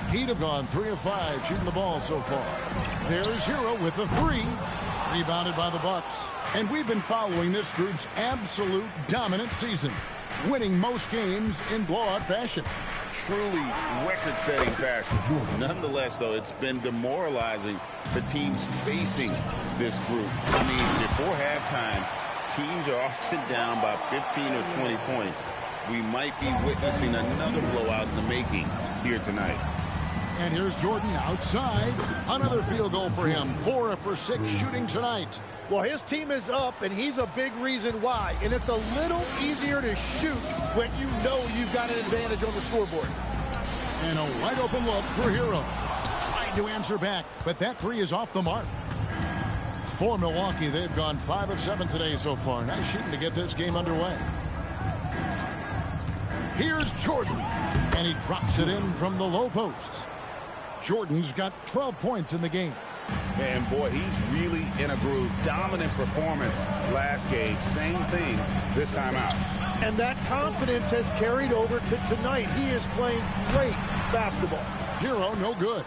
Heat have gone 3 of 5 shooting the ball so far. There's Hero with the 3. Rebounded by the Bucks. And we've been following this group's absolute dominant season, winning most games in blowout fashion. Truly record-setting fashion. Nonetheless, though, it's been demoralizing to teams facing this group. I mean, before halftime, teams are often down by 15 or 20 points. We might be witnessing another blowout in the making here tonight. And here's Jordan outside. Another field goal for him. 4 for 6 shooting tonight. Well, his team is up, and he's a big reason why. And it's a little easier to shoot when you know you've got an advantage on the scoreboard. And a wide open look for Hero. Trying to answer back, but that 3 is off the mark. For Milwaukee, they've gone 5 of 7 today so far. Nice shooting to get this game underway. Here's Jordan, and he drops it in from the low post. Jordan's got 12 points in the game. And boy, he's really in a groove. Dominant performance last game. Same thing this time out. And that confidence has carried over to tonight. He is playing great basketball. Hero, no good.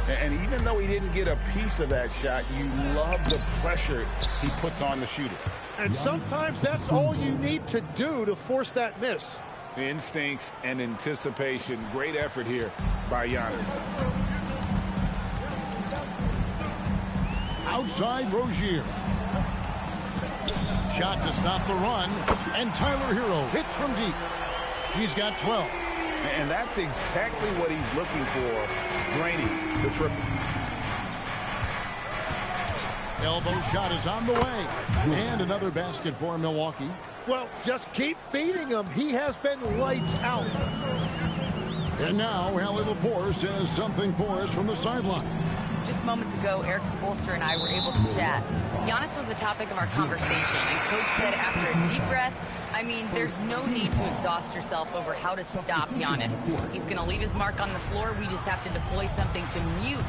And even though he didn't get a piece of that shot, you love the pressure he puts on the shooter. And sometimes that's all you need to do to force that miss. Instincts and anticipation. Great effort here by Giannis. Outside Rozier. Shot to stop the run. And Tyler Hero hits from deep. He's got 12. And that's exactly what he's looking for, draining the triple. Elbow shot is on the way. And another basket for Milwaukee. Well, just keep feeding him. He has been lights out. And now, Allie LaForce says something for us from the sideline. Just moments ago, Eric Spoelstra and I were able to chat. Giannis was the topic of our conversation, and Coach said after a deep breath, I mean, there's no need to exhaust yourself over how to stop Giannis. He's going to leave his mark on the floor. We just have to deploy something to mute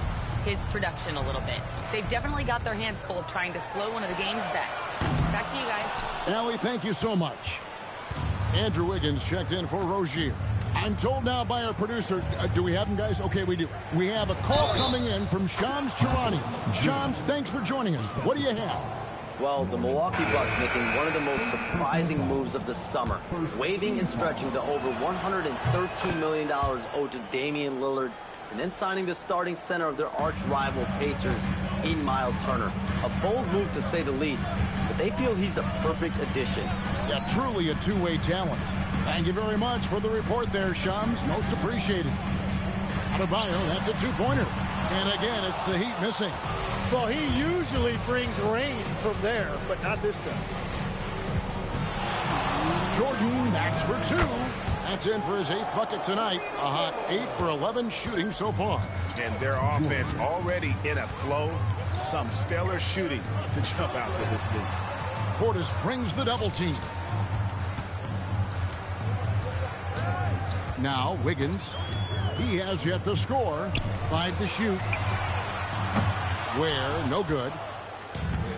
his production a little bit. They've definitely got their hands full trying to slow one of the game's best. Back to you guys. Allie, thank you so much. Andrew Wiggins checked in for Rozier. I'm told now by our producer, do we have him, guys? Okay, we do. We have a call coming in from Shams Charania. Shams, thanks for joining us. What do you have? Well, the Milwaukee Bucks making one of the most surprising moves of the summer, waiving and stretching to over $113 million owed to Damian Lillard, and then signing the starting center of their arch-rival Pacers in Miles Turner. A bold move to say the least, but they feel he's a perfect addition. Yeah, truly a two-way talent. Thank you very much for the report there, Shams. Most appreciated. Adebayo, that's a two-pointer. And again, it's the Heat missing. Well, he usually brings rain from there, but not this time. Jordan backs for 2. That's in for his 8th bucket tonight. A hot 8 for 11 shooting so far. And their offense already in a flow. Some stellar shooting to jump out to this lead. Portis brings the double team. Now Wiggins. He has yet to score. 5 to shoot. Where, no good.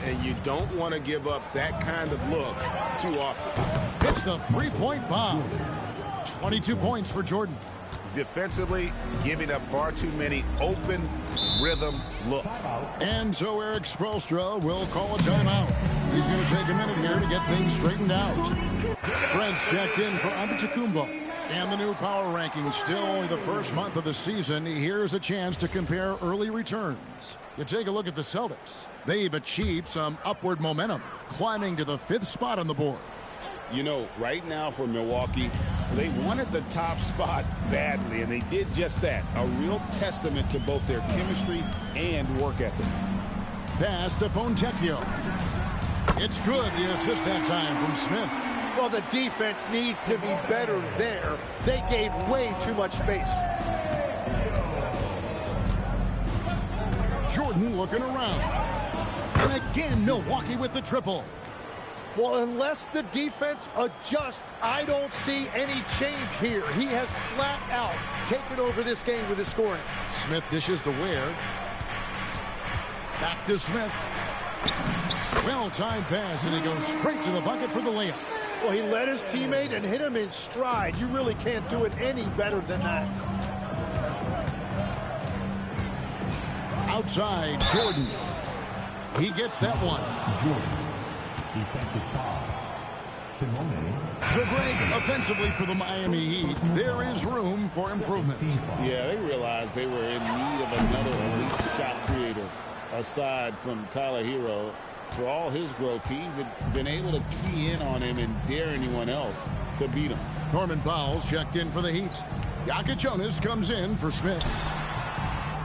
And you don't want to give up that kind of look too often. It's the 3-point bomb. 22 points for Jordan. Defensively, giving up far too many open rhythm looks. And so Eric Spoelstra will call a timeout. He's going to take a minute here to get things straightened out. Fred's checked in for Antetokounmpo. And the new power rankings, still only the first month of the season. Here's a chance to compare early returns. You take a look at the Celtics. They've achieved some upward momentum, climbing to the 5th spot on the board. You know, right now for Milwaukee, they wanted the top spot badly, and they did just that. A real testament to both their chemistry and work ethic. Pass to Fontecchio. It's good, the assist that time from Smith. Well, the defense needs to be better there. They gave way too much space. Jordan looking around. And again, Milwaukee with the triple. Well, unless the defense adjusts, I don't see any change here. He has flat out taken over this game with his scoring. Smith dishes to Ware. Back to Smith. Well-timed pass, and he goes straight to the bucket for the layup. Well, he led his teammate and hit him in stride. You really can't do it any better than that. Outside, Jordan. He gets that one. Jordan. Defensive foul. Simone. So, Greg, offensively for the Miami Heat, there is room for improvement. Yeah, they realized they were in need of another elite shot creator aside from Tyler Hero. For all his growth, teams have been able to key in on him and dare anyone else to beat him. Norman Powell's checked in for the Heat. Jonas comes in for Smith.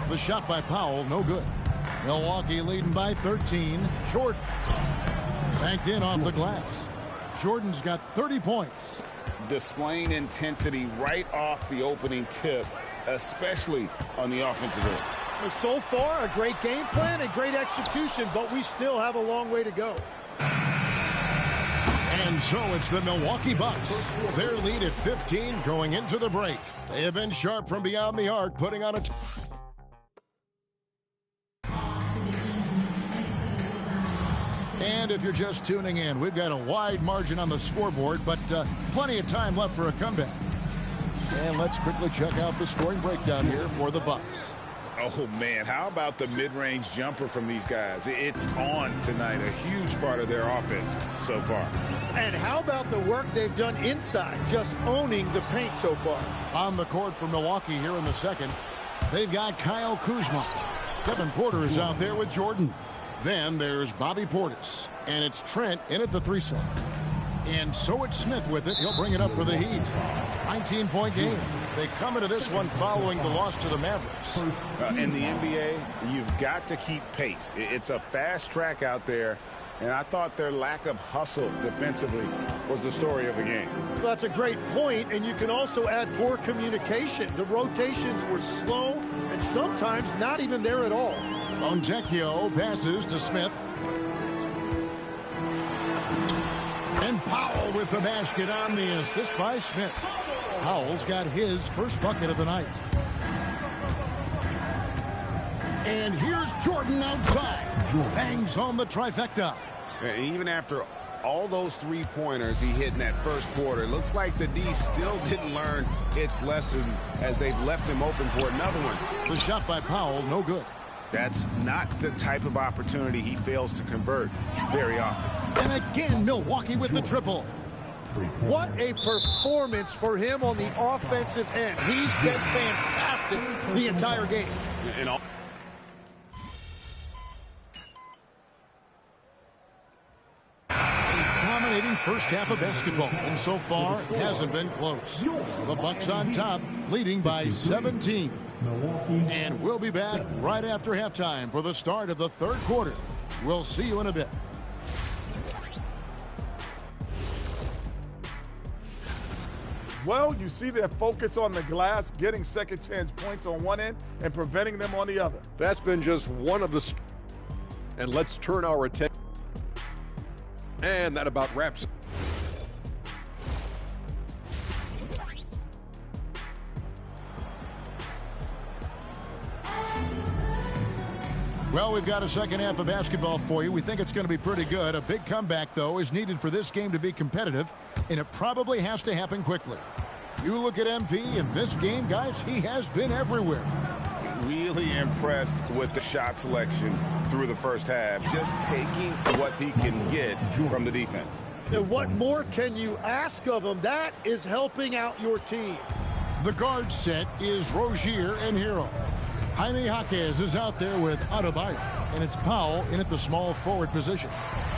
The shot by Powell, no good. Milwaukee leading by 13. Jordan banked in off the glass. Jordan's got 30 points. Displaying intensity right off the opening tip, especially on the offensive end. So far, a great game plan and great execution, but we still have a long way to go. And so it's the Milwaukee Bucks. Their lead at 15 going into the break. They have been sharp from beyond the arc, putting on a... And if you're just tuning in, we've got a wide margin on the scoreboard, but plenty of time left for a comeback. And let's quickly check out the scoring breakdown here for the Bucks. Oh, man, how about the mid-range jumper from these guys? It's on tonight, a huge part of their offense so far. And how about the work they've done inside, just owning the paint so far? On the court for Milwaukee here in the second, they've got Kyle Kuzma. Kevin Porter is out there with Jordan. Then there's Bobby Portis, and it's Trent in at the 3 slot. And so it's Smith with it. He'll bring it up for the Heat. 19-point game. They come into this one following the loss to the Mavericks. In the NBA, you've got to keep pace. It's a fast track out there, and I thought their lack of hustle defensively was the story of the game. Well, that's a great point, and you can also add poor communication. The rotations were slow and sometimes not even there at all. Fontecchio passes to Smith. And Powell with the basket on the assist by Smith. Powell's got his first bucket of the night. And here's Jordan outside. Bangs home the trifecta. Even after all those three-pointers he hit in that first quarter, it looks like the D still didn't learn its lesson as they've left him open for another one. The shot by Powell, no good. That's not the type of opportunity he fails to convert very often. And again, Milwaukee with the triple. What a performance for him on the offensive end. He's been fantastic the entire game. Dominating first half of basketball, and so far it hasn't been close. The Bucks on top, leading by 17. And we'll be back right after halftime for the start of the third quarter. We'll see you in a bit. Well, you see their focus on the glass, getting second chance points on one end and preventing them on the other. That's been just one of the... And let's turn our attention. And that about wraps it. Well, we've got a second half of basketball for you. We think it's going to be pretty good. A big comeback, though, is needed for this game to be competitive, and it probably has to happen quickly. You look at MP in this game, guys, he has been everywhere. Really impressed with the shot selection through the first half, just taking what he can get from the defense. And what more can you ask of him? That is helping out your team. The guard set is Rozier and Hero. Jaime Jaquez is out there with Adebayo, and it's Powell in at the small forward position.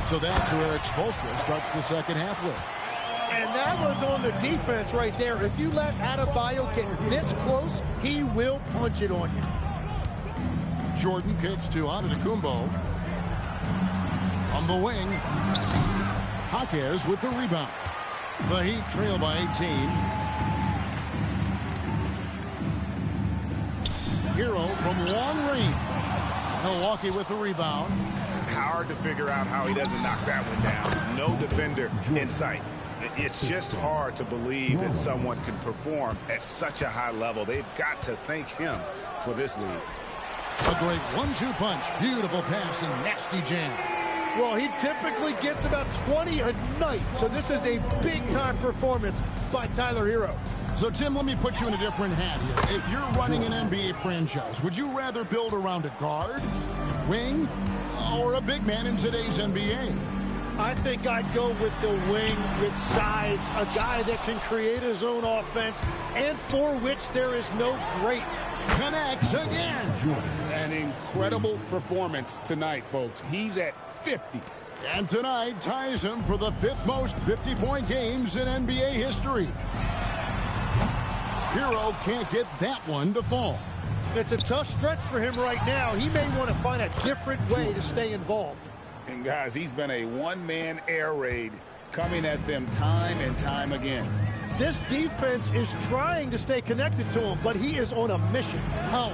So that's where Eric Spoelstra starts the second half with. And that was on the defense right there. If you let Adebayo get this close, he will punch it on you. Jordan kicks to Antetokounmpo. From the wing, Jaquez with the rebound. The Heat trail by 18. Hero from long range. Milwaukee with the rebound. Hard to figure out how he doesn't knock that one down. No defender in sight. It's just hard to believe that someone can perform at such a high level. They've got to thank him for this lead. A great 1-2 punch. Beautiful pass and nasty jam. Well, he typically gets about 20 a night, so this is a big-time performance by Tyler Hero. So, Tim, let me put you in a different hat here. If you're running an NBA franchise, would you rather build around a guard, wing, or a big man in today's NBA? I think I'd go with the wing with size, a guy that can create his own offense, and for which there is no great. Connects again. An incredible performance tonight, folks. He's at 50. And tonight ties him for the 5th most 50-point games in NBA history. Hero can't get that one to fall. It's a tough stretch for him right now. He may want to find a different way to stay involved. And guys, he's been a one-man air raid coming at them time and time again. This defense is trying to stay connected to him, but he is on a mission. How?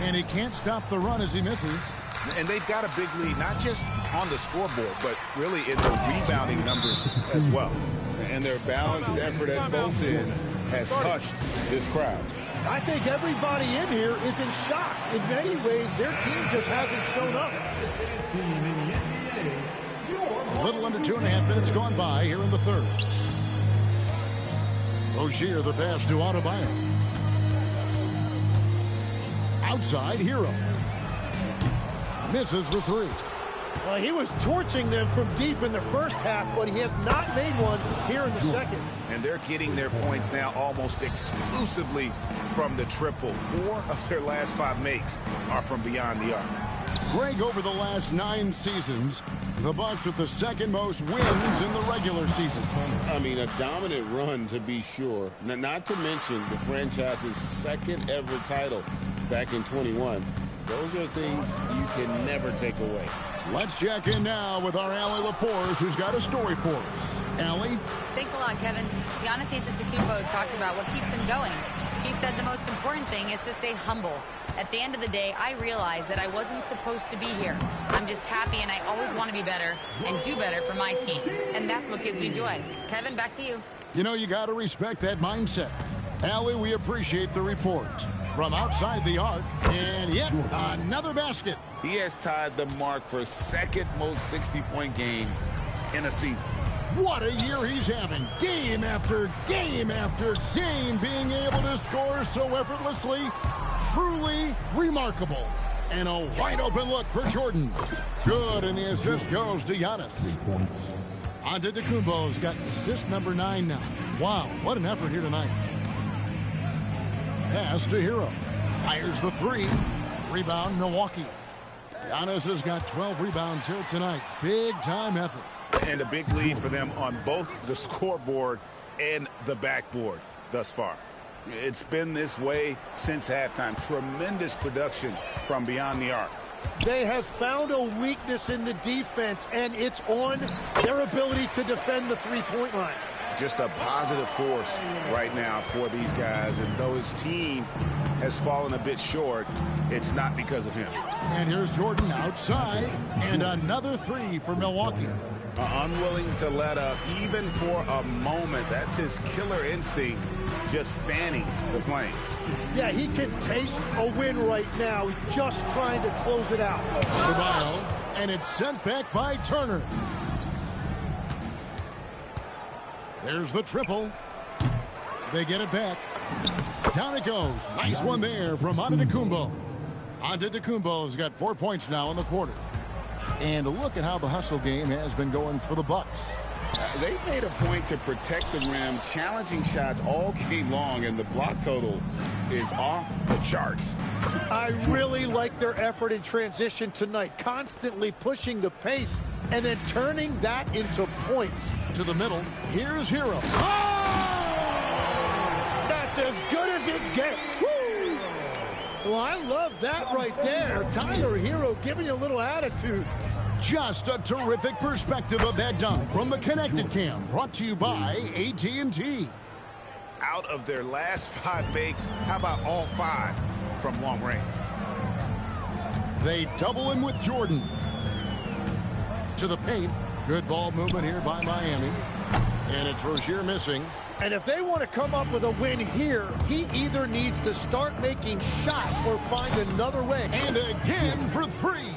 And he can't stop the run as he misses. And they've got a big lead, not just on the scoreboard, but really in the rebounding numbers as well. And their balanced effort at both ends has hushed this crowd. I think everybody in here is in shock. In many ways, their team just hasn't shown up. A little under 2.5 minutes gone by here in the third. Rozier the pass to Adebayo. Outside, Hero. Misses the three. Well, he was torching them from deep in the first half, but he has not made one here in the second. And they're getting their points now almost exclusively from the triple. 4 of their last 5 makes are from beyond the arc. Greg, over the last 9 seasons, the Bucks with the 2nd most wins in the regular season. I mean, a dominant run to be sure. Not to mention the franchise's 2nd ever title back in 21. Those are things you can never take away. Let's check in now with our Allie LaForce, who's got a story for us. Allie? Thanks a lot, Kevin. Giannis Antetokounmpo talked about what keeps him going. He said the most important thing is to stay humble. At the end of the day, I realized that I wasn't supposed to be here. I'm just happy, and I always want to be better and do better for my team. And that's what gives me joy. Kevin, back to you. You know, you got to respect that mindset. Allie, we appreciate the report. From outside the arc, and yet another basket. He has tied the mark for 2nd most 60-point games in a season. What a year he's having. Game after game after game, being able to score so effortlessly. Truly remarkable. And a wide open look for Jordan. Good, and the assist goes to Giannis. Antetokounmpo's got assist number 9 now. Wow, what an effort here tonight. Pass to Hero. Fires the 3. Rebound, Milwaukee. Giannis has got 12 rebounds here tonight. Big time effort. And a big lead for them on both the scoreboard and the backboard thus far. It's been this way since halftime. Tremendous production from beyond the arc. They have found a weakness in the defense, and it's on their ability to defend the three-point line. just a positive force right now for these guys. And though his team has fallen a bit short, it's not because of him. And here's Jordan outside, and another three for Milwaukee. Unwilling to let up even for a moment. That's his killer instinct, just fanning the flame. Yeah, he can taste a win right now. He's just trying to close it out. Caballo, and it's sent back by Turner. There's the triple. They get it back. Down it goes. Nice one there from Antetokounmpo. Antetokounmpo's got 4 points now in the quarter. And look at how the hustle game has been going for the Bucks. They made a point to protect the rim, challenging shots all game long, and the block total is off the charts. I really like their effort in transition tonight, constantly pushing the pace and then turning that into points. To the middle, here's Hero. Oh! That's as good as it gets. Woo! Well, I love that right there. Tyler Hero giving you a little attitude. Just a terrific perspective of that dunk from the Connected Cam, brought to you by AT&T. Out of their last 5 makes, how about all 5 from long range? They double him with Jordan. To the paint. Good ball movement here by Miami. And it's Rozier missing. And if they want to come up with a win here, he either needs to start making shots or find another way. And again for 3.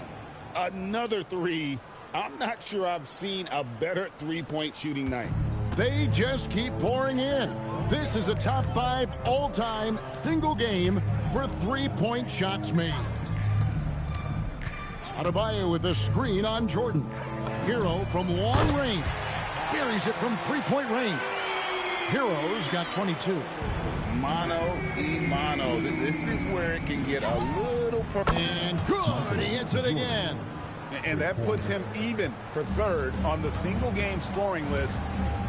Another 3. I'm not sure I've seen a better three-point shooting night. They just keep pouring in. This is a top 5 all-time single game for three-point shots made. Adebayo with the screen on Jordan. Hero from long range. Buries it from three-point range. Hero's got 22. Mano y mano. This is where it can get a little purple. And good. He hits it again. And that puts him even for 3rd on the single-game scoring list.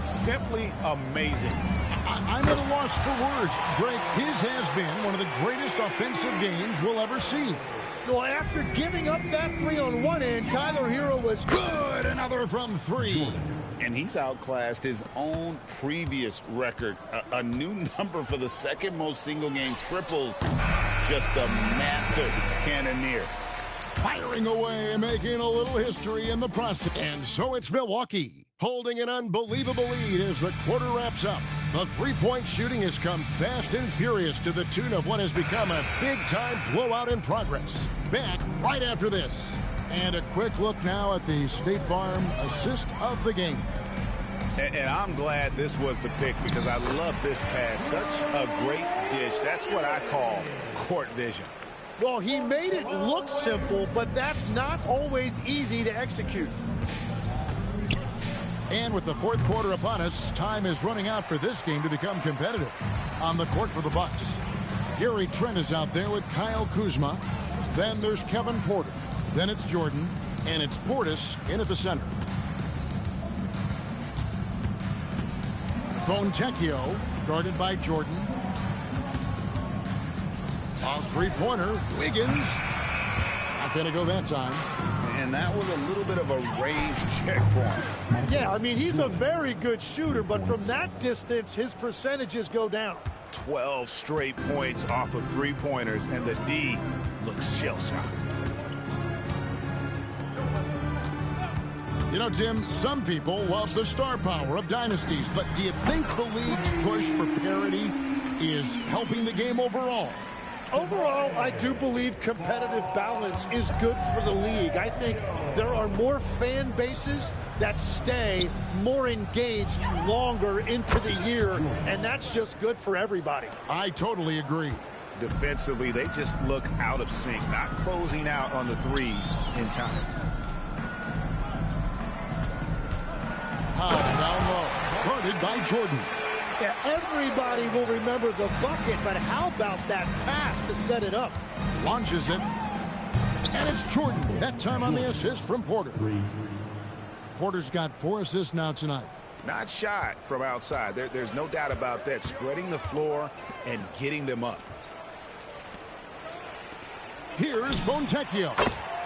Simply amazing. I'm at a loss for words. Greg, his has been one of the greatest offensive games we'll ever see. Well, after giving up that 3 on one end, Tyler Hero was good. Another from 3. And he's outclassed his own previous record. A new number for the 2nd most single-game triples. Just a master cannoneer. Firing away and making a little history in the process. And so it's Milwaukee holding an unbelievable lead as the quarter wraps up. The three-point shooting has come fast and furious to the tune of what has become a big-time blowout in progress. Back right after this. And a quick look now at the State Farm assist of the game. And I'm glad this was the pick because I love this pass. Such a great dish. That's what I call court vision. Well, he made it look simple, but that's not always easy to execute. And with the 4th quarter upon us, time is running out for this game to become competitive. On the court for the Bucks, Gary Trent is out there with Kyle Kuzma. Then there's Kevin Porter. Then it's Jordan, and it's Portis in at the center. Fontecchio guarded by Jordan. A three-pointer, Wiggins. Not going to go that time. And that was a little bit of a range check for him. Yeah, I mean, he's a very good shooter, but from that distance, his percentages go down. 12 straight points off of three-pointers, and the D looks shell-shocked. You know, Tim, some people love the star power of dynasties, but do you think the league's push for parity is helping the game overall? Overall, I do believe competitive balance is good for the league. I think there are more fan bases that stay more engaged longer into the year, and that's just good for everybody. I totally agree. Defensively, they just look out of sync, not closing out on the threes in time. High down low, guarded by Jordan. Yeah, everybody will remember the bucket, but how about that pass to set it up? Launches it, and it's Jordan. That time on the assist from Porter. Porter's got 4 assists now tonight. Not shot from outside. There's no doubt about that. Spreading the floor and getting them up. Here's Fontecchio.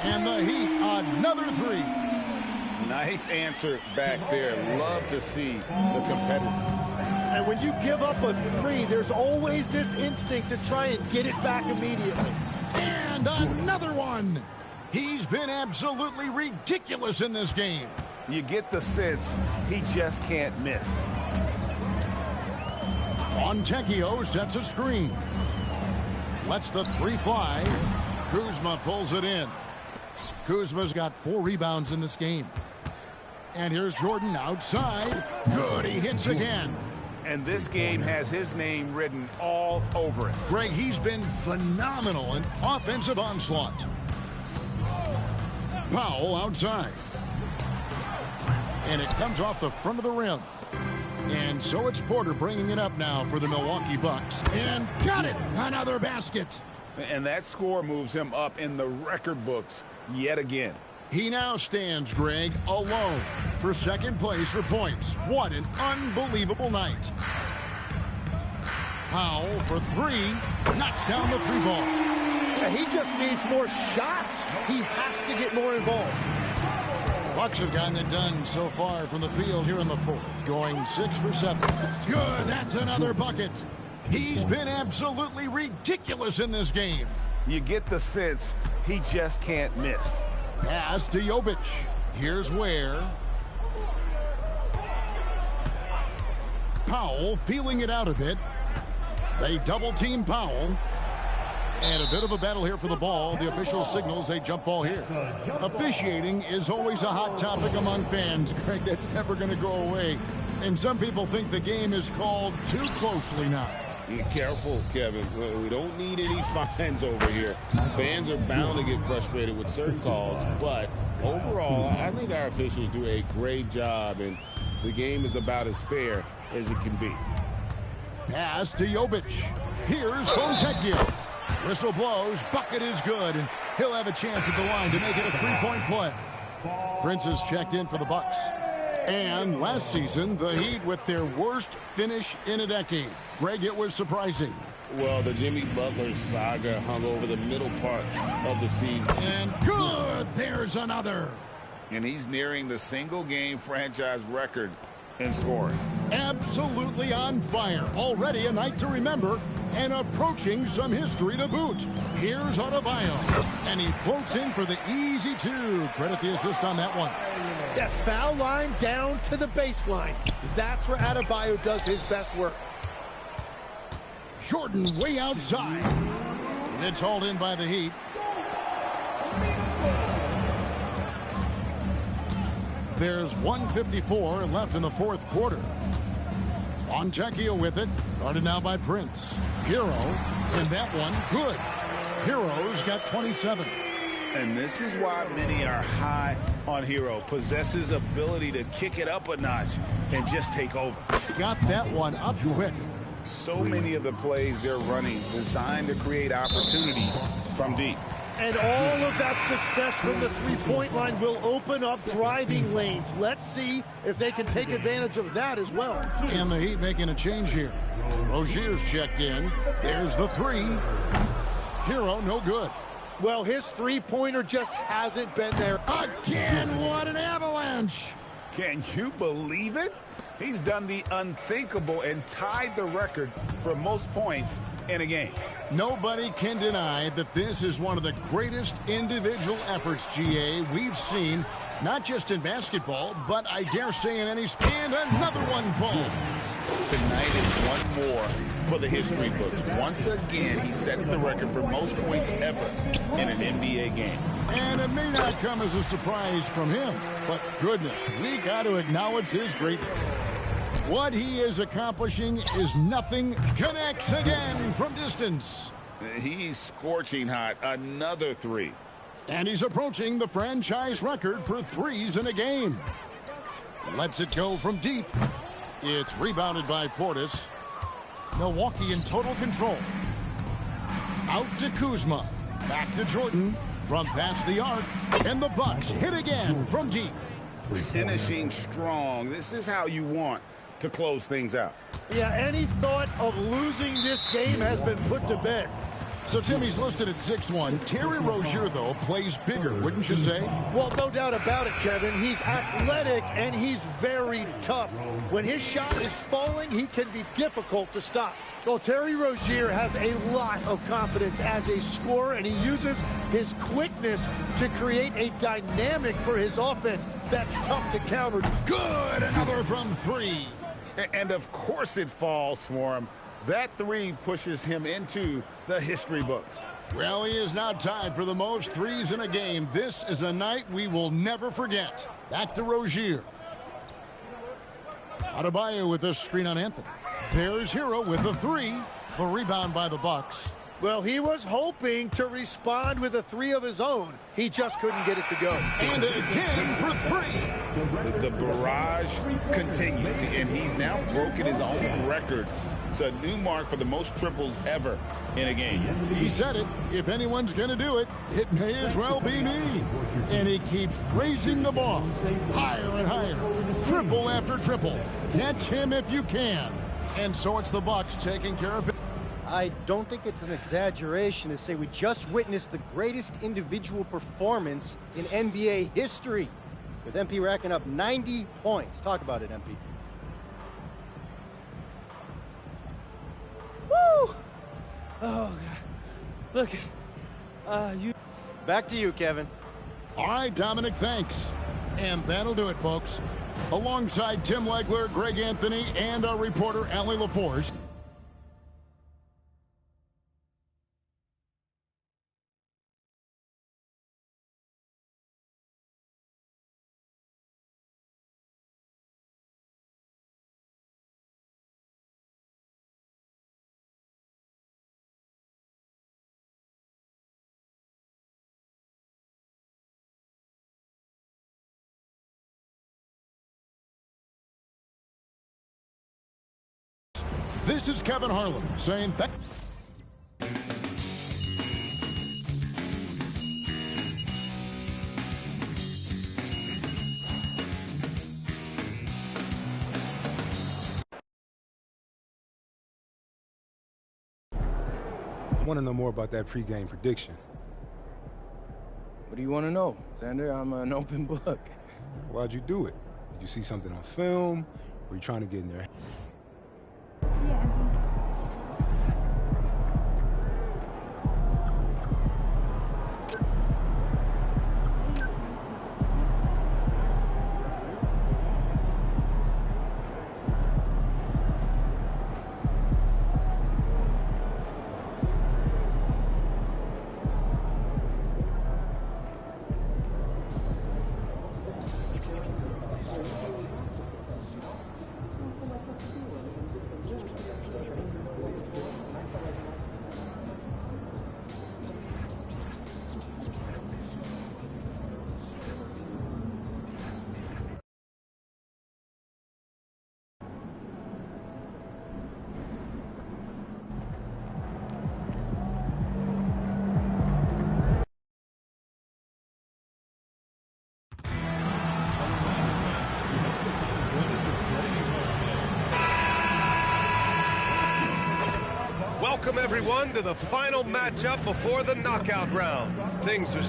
And the Heat, another 3. Nice answer back there. Love to see the competitiveness. And when you give up a 3, there's always this instinct to try and get it back immediately. And another one. He's been absolutely ridiculous in this game. You get the sense he just can't miss. Fontecchio sets a screen. Lets the 3 fly. Kuzma pulls it in. Kuzma's got 4 rebounds in this game. And here's Jordan outside. Good, he hits again. And this game has his name written all over it. Greg, he's been phenomenal in offensive onslaught. Powell outside. And it comes off the front of the rim. And so it's Porter bringing it up now for the Milwaukee Bucks. And got it! Another basket. And that score moves him up in the record books yet again. He now stands, Greg, alone for second place for points. What an unbelievable night. Powell for 3. Knocks down the 3 ball. Yeah, he just needs more shots. He has to get more involved. Bucks have gotten it done so far from the field here in the 4th, going 6 for 7. Good, that's another bucket. He's been absolutely ridiculous in this game. You get the sense he just can't miss. Pass to Jovic. Here's where. Powell feeling it out a bit. They double team Powell. And a bit of a battle here for the ball. The official signals a jump ball here. Officiating is always a hot topic among fans. Greg, that's never going to go away. And some people think the game is called too closely now. Be careful, Kevin. We don't need any fines over here. Fans are bound to get frustrated with certain calls, but overall, I think our officials do a great job, and the game is about as fair as it can be. Pass to Jovic. Here's Fontecchio. Whistle blows. Bucket is good, and he'll have a chance at the line to make it a 3-point play. Prince has checked in for the Bucks. And last season, the Heat with their worst finish in a decade. Greg, it was surprising. Well, the Jimmy Butler saga hung over the middle part of the season. And good, there's another. And he's nearing the single-game franchise record in scoring. Absolutely on fire. Already a night to remember and approaching some history to boot. Here's Adebayo. And he floats in for the easy 2. Credit the assist on that one. That foul line down to the baseline. That's where Adebayo does his best work. Jordan way outside. It's hauled in by the Heat. There's 1:54 left in the 4th quarter. Fontecchio with it. Guarded now by Prince. Hero. And that one, good. Hero's got 27. And this is why many are high on Hero. Possesses ability to kick it up a notch and just take over. Got that one up quick. So many of the plays they're running designed to create opportunities from deep. And all of that success from the 3-point line will open up driving lanes. Let's see if they can take advantage of that as well. And the Heat making a change here. Rozier's checked in. There's the 3. Hero, no good. Well, his 3-pointer just hasn't been there. Again, what an avalanche. Can you believe it? He's done the unthinkable and tied the record for most points in a game. Nobody can deny that this is one of the greatest individual efforts, GA, we've seen, not just in basketball, but I dare say in any sport. And another one falls. Tonight is one more for the history books. Once again, he sets the record for most points ever in an NBA game. And it may not come as a surprise from him, but goodness, we got to acknowledge his greatness. What he is accomplishing is nothing. Connects again from distance. He's scorching hot. Another 3. And he's approaching the franchise record for 3s in a game. Lets it go from deep. It's rebounded by Portis. Milwaukee in total control. Out to Kuzma. Back to Jordan. From past the arc. And the Bucks hit again from deep. Finishing strong. This is how you want to close things out. Yeah, any thought of losing this game has been put to bed. So Timmy's listed at 6'1". Terry Rozier, though, plays bigger, wouldn't you say? Well, no doubt about it, Kevin. He's athletic and he's very tough. When his shot is falling, he can be difficult to stop. Well, Terry Rozier has a lot of confidence as a scorer, and he uses his quickness to create a dynamic for his offense that's tough to counter. Good, another from 3. And of course it falls for him. That 3 pushes him into the history books. Well, he is now tied for the most threes in a game. This is a night we will never forget. Back to Rozier. Adebayo with the screen on Anthony. There's Hero with the 3. The rebound by the Bucks. Well, he was hoping to respond with a 3 of his own. He just couldn't get it to go. And again for 3. The barrage continues, and he's now broken his own record. It's a new mark for the most triples ever in a game. He said it. If anyone's going to do it, it may as well be me. And he keeps raising the ball higher and higher. Triple after triple. Catch him if you can. And so it's the Bucks taking care of it. I don't think it's an exaggeration to say we just witnessed the greatest individual performance in NBA history, with MP racking up 90 points. Talk about it, MP. Woo! Oh, God. Look. You. Back to you, Kevin. All right, Dominic, thanks. And that'll do it, folks. Alongside Tim Legler, Greg Anthony, and our reporter, Allie LaForce. This is Kevin Harlan saying thank I want to know more about that pregame prediction. What do you want to know, Xander? I'm an open book. Why'd you do it? Did you see something on film? Or are you trying to get in there? Welcome, everyone, to the final matchup before the knockout round. Things are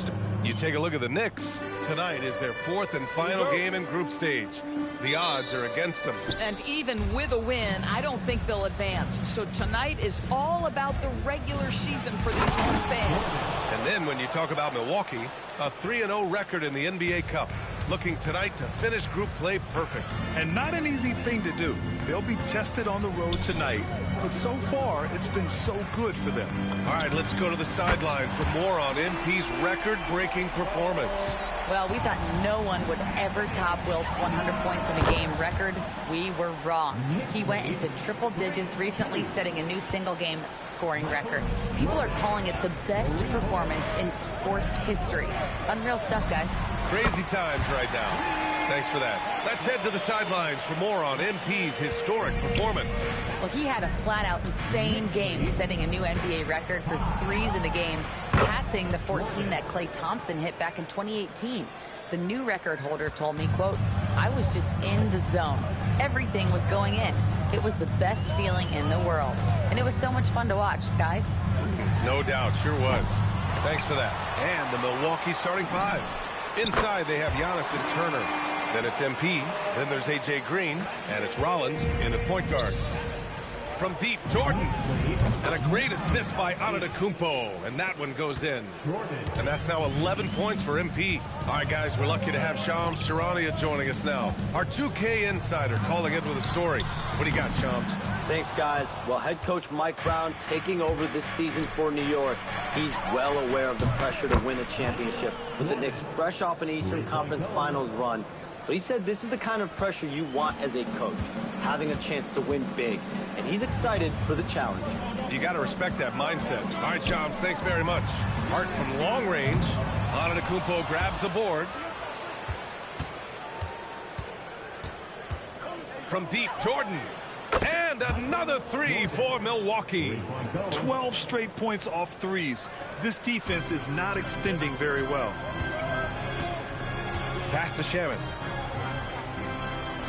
you take a look at the Knicks. Tonight is their 4th and final game in group stage. The odds are against them. And even with a win, I don't think they'll advance. So tonight is all about the regular season for these home fans. And then when you talk about Milwaukee, a 3-0 record in the NBA Cup. Looking tonight to finish group play perfect. And not an easy thing to do. They'll be tested on the road tonight, but so far it's been so good for them. All right, let's go to the sideline for more on MP's record-breaking performance. Well, we thought no one would ever top Wilt's 100 points in a game record. We were wrong. He went into triple digits recently, setting a new single-game scoring record. People are calling it the best performance in sports history. Unreal stuff, guys. Crazy times right now. Thanks for that. Let's head to the sidelines for more on MP's historic performance. Well, he had a flat-out insane game, setting a new NBA record for threes in a game, passing the 14 that Klay Thompson hit back in 2018. The new record holder told me, quote, "I was just in the zone. Everything was going in. It was the best feeling in the world. And it was so much fun to watch, guys. No doubt, sure was. Thanks for that. And the Milwaukee starting five. Inside, they have Giannis and Turner. Then it's MP. Then there's A.J. Green. And it's Rollins in at point guard. From deep, Jordan. And a great assist by Antetokounmpo. And that one goes in. And that's now 11 points for MP. All right, guys, we're lucky to have Shams Charania joining us now. Our 2K insider calling in with a story. What do you got, Shams? Thanks, guys. Well, head coach Mike Brown taking over this season for New York. He's well aware of the pressure to win a championship with the Knicks fresh off an Eastern Conference Finals run. But he said this is the kind of pressure you want as a coach, having a chance to win big. And he's excited for the challenge. You got to respect that mindset. All right, Shams, thanks very much. Hart from long range. Antetokounmpo grabs the board. From deep, Jordan. And another three for Milwaukee. 12 straight points off threes. This defense is not extending very well. Pass to Shaman.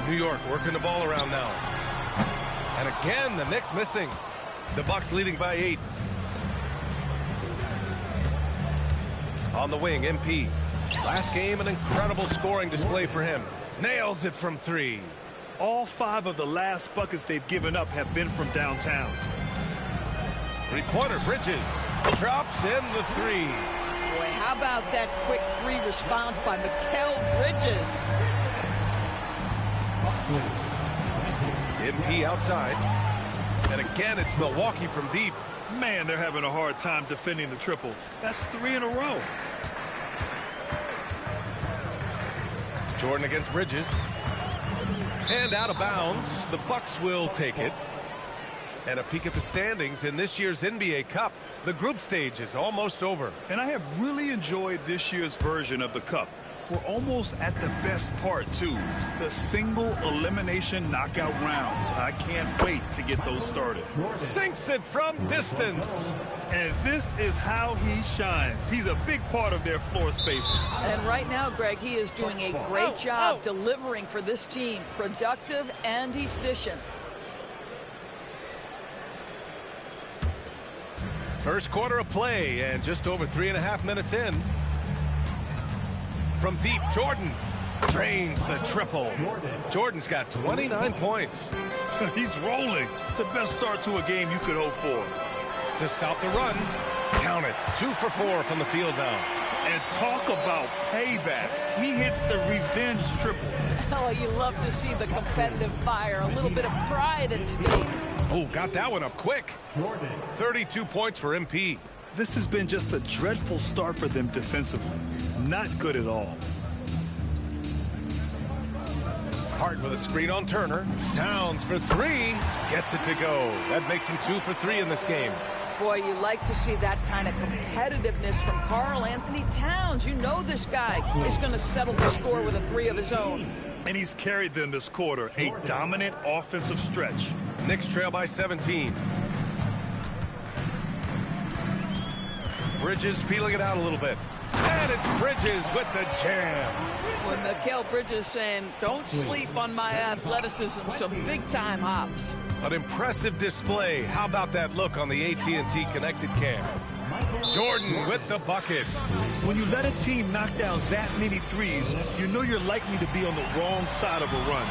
New York working the ball around now. And again, the Knicks missing. The Bucks leading by 8. On the wing, MP. Last game, an incredible scoring display for him. Nails it from 3. All 5 of the last buckets they've given up have been from downtown. Three-pointer, Bridges. Drops in the 3. Boy, how about that quick 3 response by Mikal Bridges? MP outside. And again, it's Milwaukee from deep. Man, they're having a hard time defending the triple. That's 3 in a row. Jordan against Bridges. And out of bounds. The Bucks will take it. And a peek at the standings in this year's NBA Cup. The group stage is almost over. And I have really enjoyed this year's version of the Cup. We're almost at the best part, too. The single elimination knockout rounds. I can't wait to get those started. Sinks it from distance. And this is how he shines. He's a big part of their floor spacing. And right now, Greg, he is doing a great job delivering for this team. Productive and efficient. First quarter of play and just over 3.5 minutes in. From deep, Jordan drains the triple. Jordan's got 29 points. He's rolling. The best start to a game you could hope for. To stop the run, count it. 2 for 4 from the field now. And talk about payback. He hits the revenge triple. Oh, you love to see the competitive fire. A little bit of pride at stake. Oh, got that one up quick. 32 points for MP. This has been just a dreadful start for them defensively. Not good at all. Hart with a screen on Turner. Towns for 3. Gets it to go. That makes him 2 for 3 in this game. Boy, you like to see that kind of competitiveness from Karl Anthony Towns. You know this guy is going to settle the score with a 3 of his own. And he's carried them this quarter. A dominant offensive stretch. Knicks trail by 17. Bridges feeling it out a little bit. And it's Bridges with the jam. When Mikal Bridges saying, don't sleep on my athleticism, some big-time hops. An impressive display. How about that look on the AT&T connected cam? Jordan with the bucket. When you let a team knock down that many threes, you know you're likely to be on the wrong side of a run.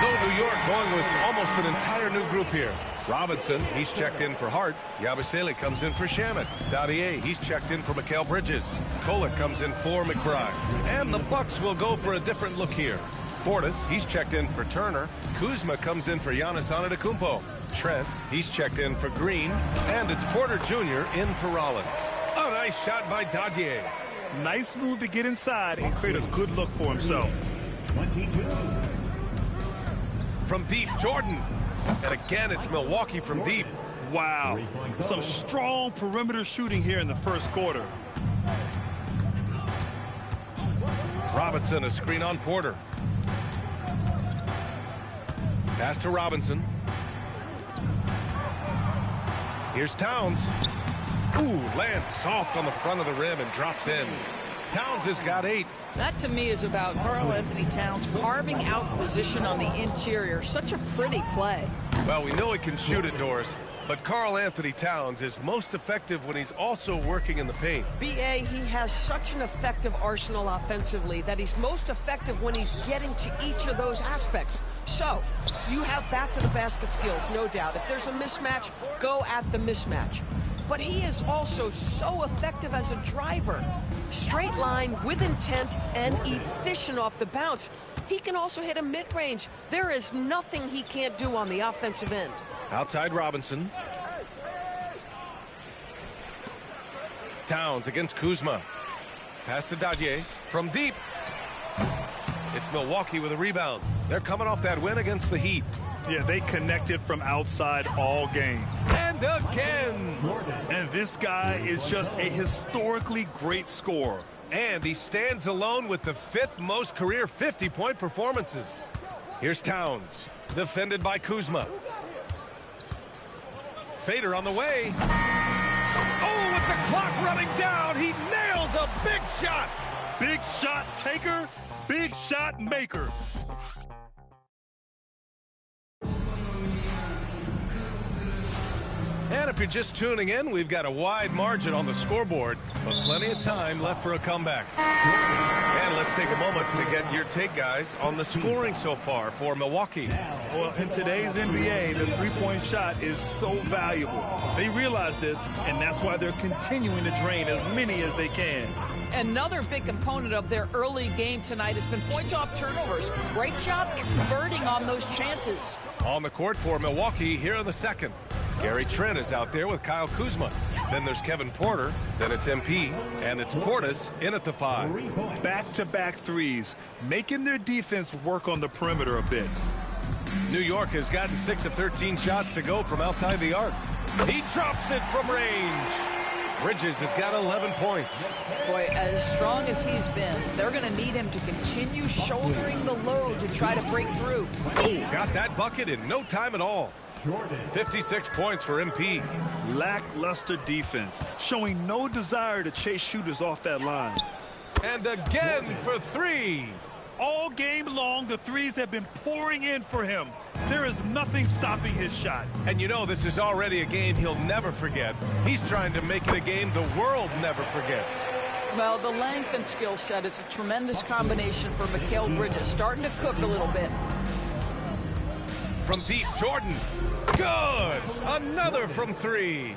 So New York going with almost an entire new group here. Robinson, he's checked in for Hart. Yabusele comes in for Shaman. Dadier, he's checked in for Mikal Bridges. Kolek comes in for McBride. And the Bucks will go for a different look here. Portis, he's checked in for Turner. Kuzma comes in for Giannis Antetokounmpo. Trent, he's checked in for Green. And it's Porter Jr. in for Rollins. A nice shot by Dadier. Nice move to get inside and create a good look for himself. 22. From deep, Jordan. And again, it's Milwaukee from deep. Wow. Some strong perimeter shooting here in the first quarter. Robinson, a screen on Porter. Pass to Robinson. Here's Towns. Ooh, lands soft on the front of the rim and drops in. Towns has got 8. That, to me, is about Karl Anthony Towns carving out position on the interior. Such a pretty play. Well, we know he can shoot it, Doris, but Karl Anthony Towns is most effective when he's also working in the paint. B.A., he has such an effective arsenal offensively that he's most effective when he's getting to each of those aspects. So, you have back-to-the-basket skills, no doubt. If there's a mismatch, go at the mismatch. But he is also so effective as a driver. Straight line, with intent, and efficient off the bounce. He can also hit a mid-range. There is nothing he can't do on the offensive end. Outside Robinson. Towns against Kuzma. Pass to Dadye from deep. It's Milwaukee with a rebound. They're coming off that win against the Heat. Yeah, they connected from outside all game. And again. And this guy is just a historically great scorer. And he stands alone with the 5th most career 50-point performances. Here's Towns, defended by Kuzma. Fader on the way. Oh, with the clock running down, he nails a big shot. Big shot taker, big shot maker. And if you're just tuning in, we've got a wide margin on the scoreboard, but plenty of time left for a comeback. And let's take a moment to get your take, guys, on the scoring so far for Milwaukee. Well, in today's NBA, the three-point shot is so valuable. They realize this, and that's why they're continuing to drain as many as they can. Another big component of their early game tonight has been points off turnovers. Great job converting on those chances. On the court for Milwaukee here in the second. Gary Trent is out there with Kyle Kuzma. Then there's Kevin Porter. Then it's MP. And it's Portis in at the 5. Back-to-back threes, making their defense work on the perimeter a bit. New York has gotten 6 of 13 shots to go from outside the arc. He drops it from range. Bridges has got 11 points. Boy, as strong as he's been, they're going to need him to continue shouldering the load to try to break through. Oh, got that bucket in no time at all. 56 points for MP. Lackluster defense, showing no desire to chase shooters off that line. And again for 3. All game long, the threes have been pouring in for him. There is nothing stopping his shot. And you know this is already a game he'll never forget. He's trying to make it a game the world never forgets. Well, the length and skill set is a tremendous combination for Mikal Bridges. Starting to cook a little bit. From deep, Jordan. Good! Another from 3.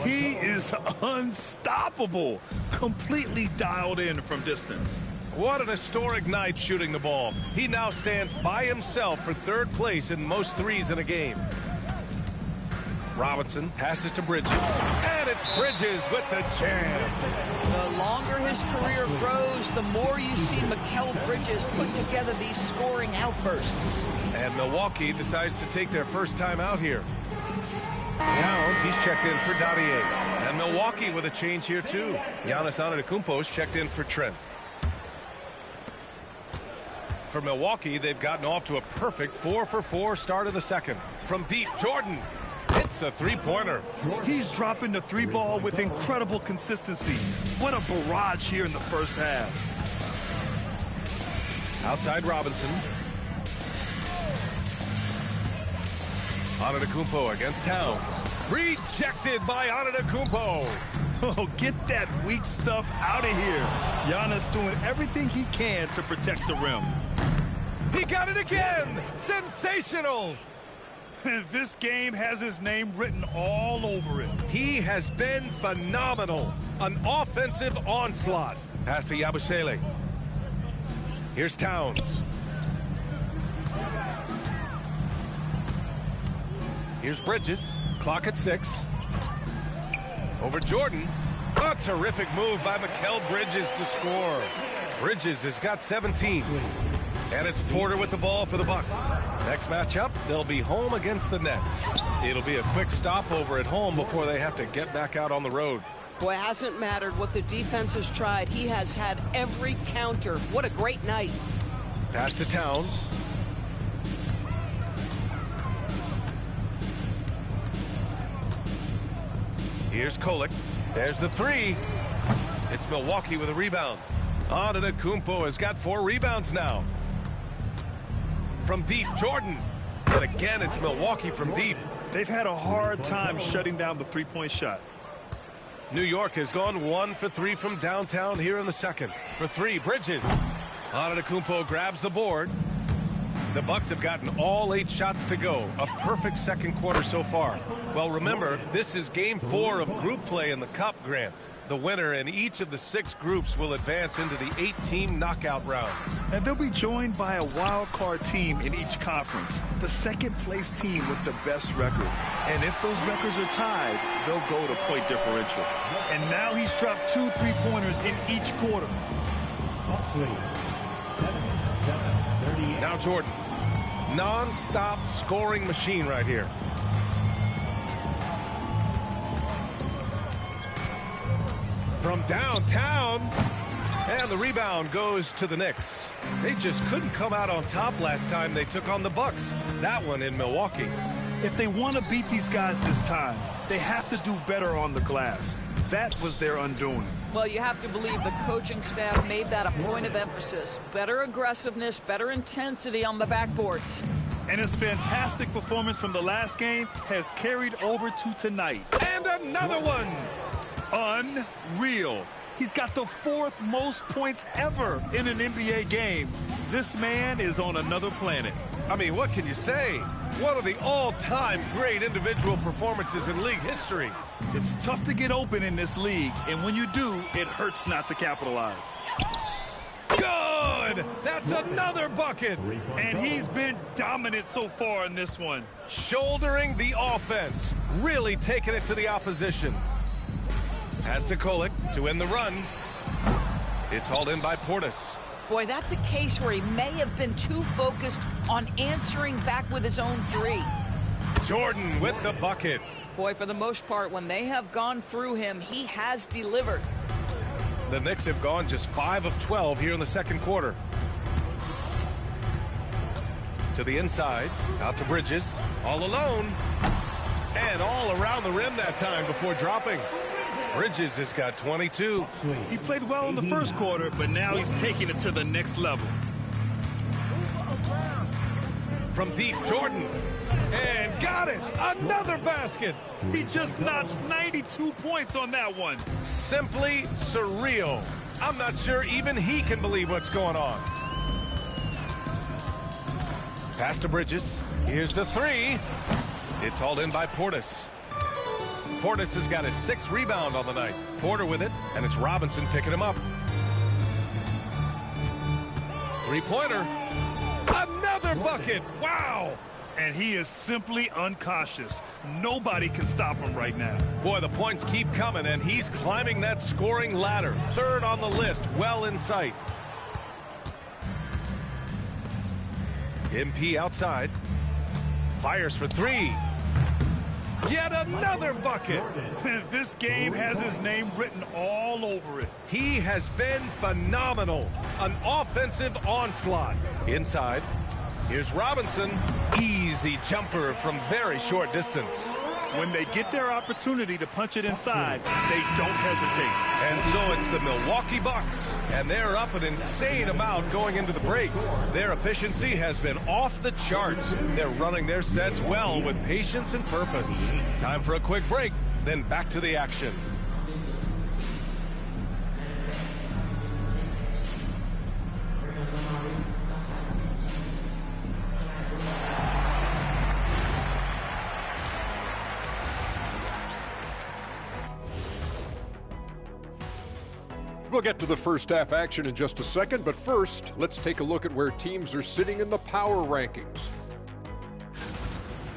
He is unstoppable. Completely dialed in from distance. What an historic night shooting the ball. He now stands by himself for 3rd place in most threes in a game. Robinson passes to Bridges. And it's Bridges with the jam. The longer his career grows, the more you see Mikal Bridges put together these scoring outbursts. And Milwaukee decides to take their first time out here. Towns, he's checked in for Dadye. And Milwaukee with a change here too. Giannis Antetokounmpo's checked in for Trent. For Milwaukee, they've gotten off to a perfect 4-for-4 start of the second. From deep, Jordan. It's a 3-pointer. He's dropping the 3 ball with incredible consistency. What a barrage here in the first half. Outside Robinson. Antetokounmpo against Towns. Rejected by Antetokounmpo. Oh, get that weak stuff out of here. Giannis doing everything he can to protect the rim. He got it again. Sensational. This game has his name written all over it. He has been phenomenal. An offensive onslaught. Pass to Yabusele. Here's Towns. Here's Bridges. Clock at 6. Over Jordan. A terrific move by Mikal Bridges to score. Bridges has got 17. And it's Porter with the ball for the Bucks. Next matchup, they'll be home against the Nets. It'll be a quick stopover at home before they have to get back out on the road. Boy, it hasn't mattered what the defense has tried. He has had every counter. What a great night. Pass to Towns. Here's Kolek. There's the 3. It's Milwaukee with a rebound. Antetokounmpo has got 4 rebounds now. From deep, Jordan. And again, it's Milwaukee from deep. They've had a hard time shutting down the three-point shot. New York has gone 1 for 3 from downtown here in the second. For 3, Bridges. Antetokounmpo grabs the board. The Bucks have gotten all 8 shots to go. A perfect second quarter so far. Well, remember, this is game 4 of group play in the Cup, Grant. The winner in each of the 6 groups will advance into the 8-team knockout rounds. And they'll be joined by a wild card team in each conference, the second-place team with the best record. And if those records are tied, they'll go to point differential. And now he's dropped 2 3-pointers in each quarter. Now Jordan, non-stop scoring machine right here. From downtown, and the rebound goes to the Knicks. They just couldn't come out on top last time they took on the Bucks. That one in Milwaukee. If they want to beat these guys this time, they have to do better on the glass. That was their undoing. Well, you have to believe the coaching staff made that a point of emphasis. Better aggressiveness, better intensity on the backboards. And his fantastic performance from the last game has carried over to tonight. And another one! Unreal. He's got the 4th most points ever in an NBA game. This man is on another planet. I mean, what can you say? One of the all-time great individual performances in league history. It's tough to get open in this league, and when you do, it hurts not to capitalize. Good! That's another bucket! And he's been dominant so far in this one. Shouldering the offense, really taking it to the opposition. Pass to Kolek to end the run. It's hauled in by Portis. Boy, that's a case where he may have been too focused on answering back with his own 3. Jordan with the bucket. Boy, for the most part, when they have gone through him, he has delivered. The Knicks have gone just 5 of 12 here in the second quarter. To the inside, out to Bridges, all alone. And all around the rim that time before dropping. Bridges has got 22. He played well in the first quarter, but now he's taking it to the next level. From deep, Jordan. And got it! Another basket! He just notched 92 points on that one. Simply surreal. I'm not sure even he can believe what's going on. Pass to Bridges. Here's the 3. It's hauled in by Portis. Portis has got his 6th rebound on the night. Porter with it, and it's Robinson picking him up. 3-pointer. Another bucket! Wow! And he is simply uncautious. Nobody can stop him right now. Boy, the points keep coming, and he's climbing that scoring ladder. 3rd on the list, well in sight. MP outside. Fires for 3. Yet another bucket. This game has his name written all over it. He has been phenomenal. An offensive onslaught. Inside, here's Robinson. Easy jumper from very short distance. When they get their opportunity to punch it inside, they don't hesitate. And so it's the Milwaukee Bucks, and they're up an insane amount going into the break. Their efficiency has been off the charts. They're running their sets well with patience and purpose. Time for a quick break, then back to the action. We'll get to the first half action in just a second, but first, let's take a look at where teams are sitting in the power rankings.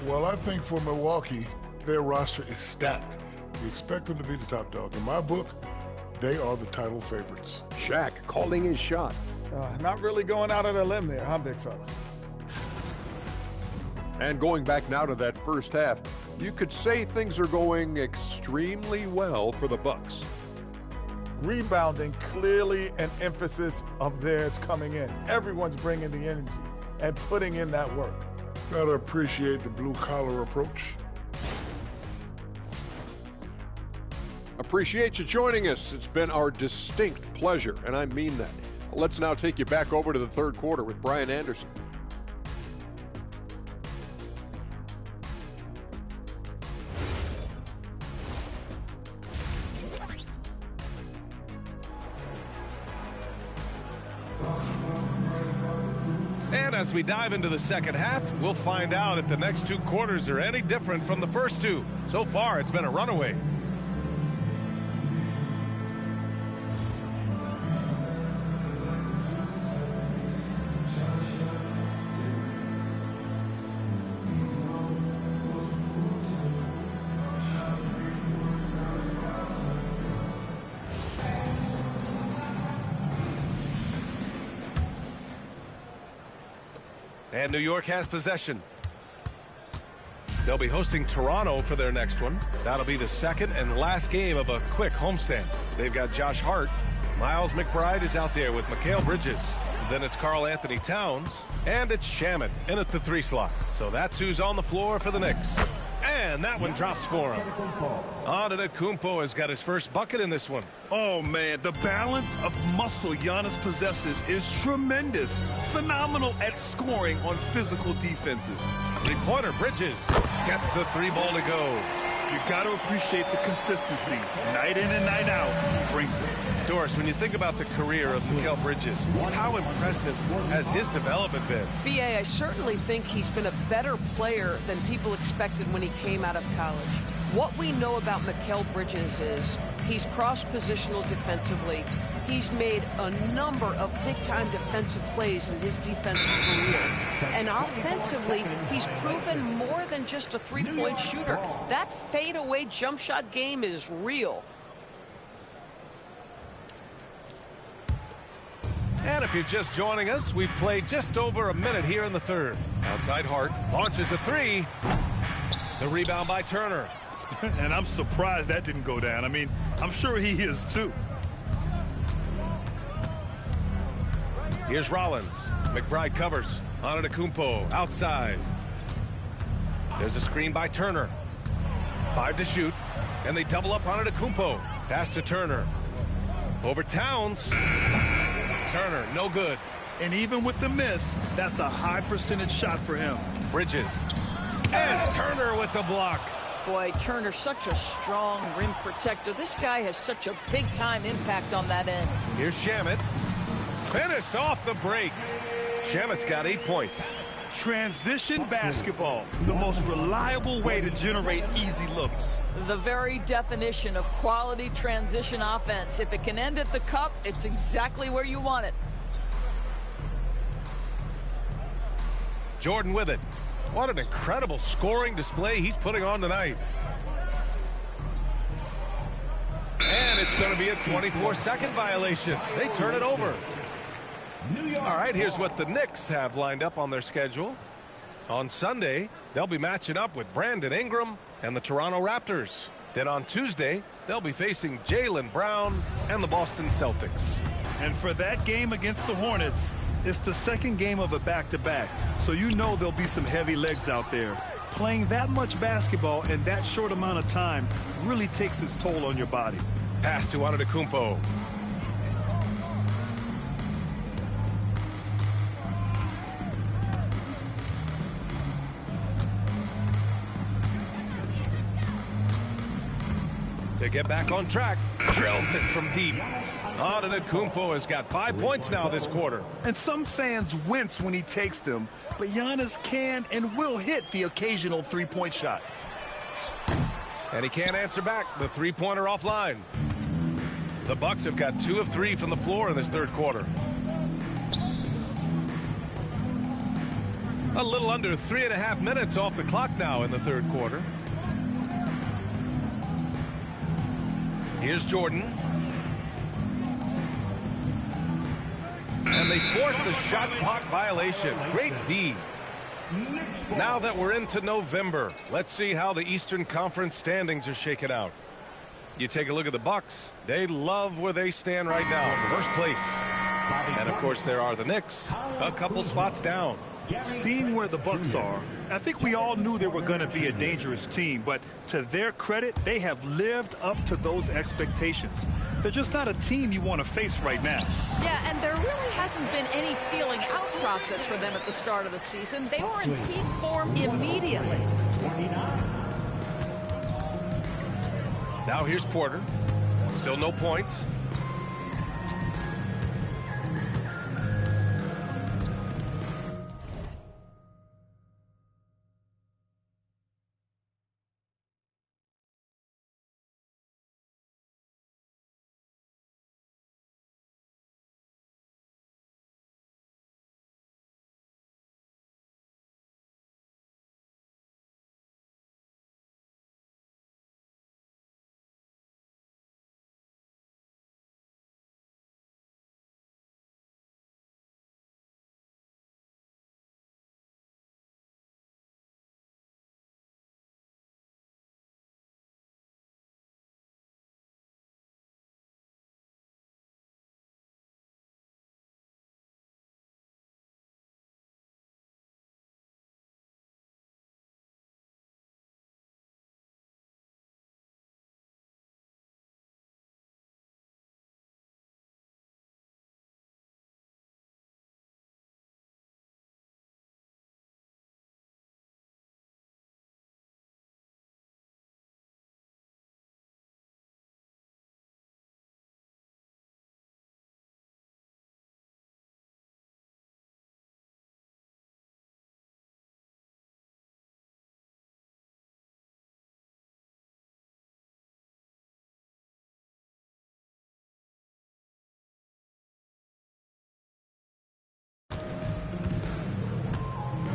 Well, I think for Milwaukee, their roster is stacked. You expect them to be the top dog. In my book, they are the title favorites. Shaq calling his shot. Not really going out on a limb there, huh, big fella? And going back now to that first half, you could say things are going extremely well for the Bucks. Rebounding, clearly an emphasis of theirs coming in. Everyone's bringing the energy and putting in that work. Gotta appreciate the blue-collar approach. appreciate you joining us. It's been our distinct pleasure, and I mean that. Let's now take you back over to the third quarter with Brian Anderson. And as we dive into the second half, we'll find out if the next two quarters are any different from the first two. So far, it's been a runaway. And New York has possession. They'll be hosting Toronto for their next one. That'll be the second and last game of a quick homestand. They've got Josh Hart. Miles McBride is out there with Mikal Bridges. Then it's Karl Anthony Towns. And it's Shamet in at the 3 slot. So that's who's on the floor for the Knicks. And that one drops for him. Antetokounmpo has got his first bucket in this one. Oh, man, the balance of muscle Giannis possesses is tremendous. Phenomenal at scoring on physical defenses. Three-pointer Bridges gets the 3 ball to go. You got to appreciate the consistency. Night in and night out, he brings it. Doris, when you think about the career of Mikal Bridges, how impressive has his development been? B.A., I certainly think he's been a better player than people expected when he came out of college. What we know about Mikal Bridges is he's cross-positional defensively. He's made a number of big-time defensive plays in his defensive career. And offensively, he's proven more than just a three-point shooter. That fadeaway jump shot game is real. And if you're just joining us, we've played just over a minute here in the third. Outside Hart launches the 3. The rebound by Turner. And I'm surprised that didn't go down. I mean, I'm sure he is too. Here's Rollins. McBride covers. Antetokounmpo outside. There's a screen by Turner. 5 to shoot. And they double up Antetokounmpo. Pass to Turner. Over Towns. Turner, no good. And even with the miss, that's a high percentage shot for him. Bridges. And Turner with the block. Boy, Turner, such a strong rim protector. This guy has such a big-time impact on that end. Here's Shamet. Finished off the break. Shamet's got 8 points. Transition basketball, the most reliable way to generate easy looks. The very definition of quality transition offense. If it can end at the cup, it's exactly where you want it. Jordan with it. What an incredible scoring display he's putting on tonight. And it's going to be a 24-second violation. They turn it over. All right, here's what the Knicks have lined up on their schedule. On Sunday, they'll be matching up with Brandon Ingram and the Toronto Raptors. Then on Tuesday, they'll be facing Jaylen Brown and the Boston Celtics. And for that game against the Hornets, it's the second game of a back-to-back. So you know there'll be some heavy legs out there. Playing that much basketball in that short amount of time really takes its toll on your body. Pass to Antetokounmpo. To get back on track, drills it from deep. Antetokounmpo has got 5 points now this quarter. And some fans wince when he takes them, but Giannis can and will hit the occasional three-point shot. And he can't answer back. The three-pointer offline. The Bucks have got 2 of 3 from the floor in this third quarter. A little under 3.5 minutes off the clock now in the third quarter. Here's Jordan. And they forced the shot clock violation. Great D. Now that we're into November, let's see how the Eastern Conference standings are shaken out. You take a look at the Bucks. They love where they stand right now, first place. And of course there are the Knicks, a couple spots down. Seeing where the Bucks are, I think we all knew they were going to be a dangerous team, but to their credit, they have lived up to those expectations. They're just not a team you want to face right now. Yeah, and there really hasn't been any feeling out process for them at the start of the season. They were in peak form immediately. Now here's Porter. Still no points.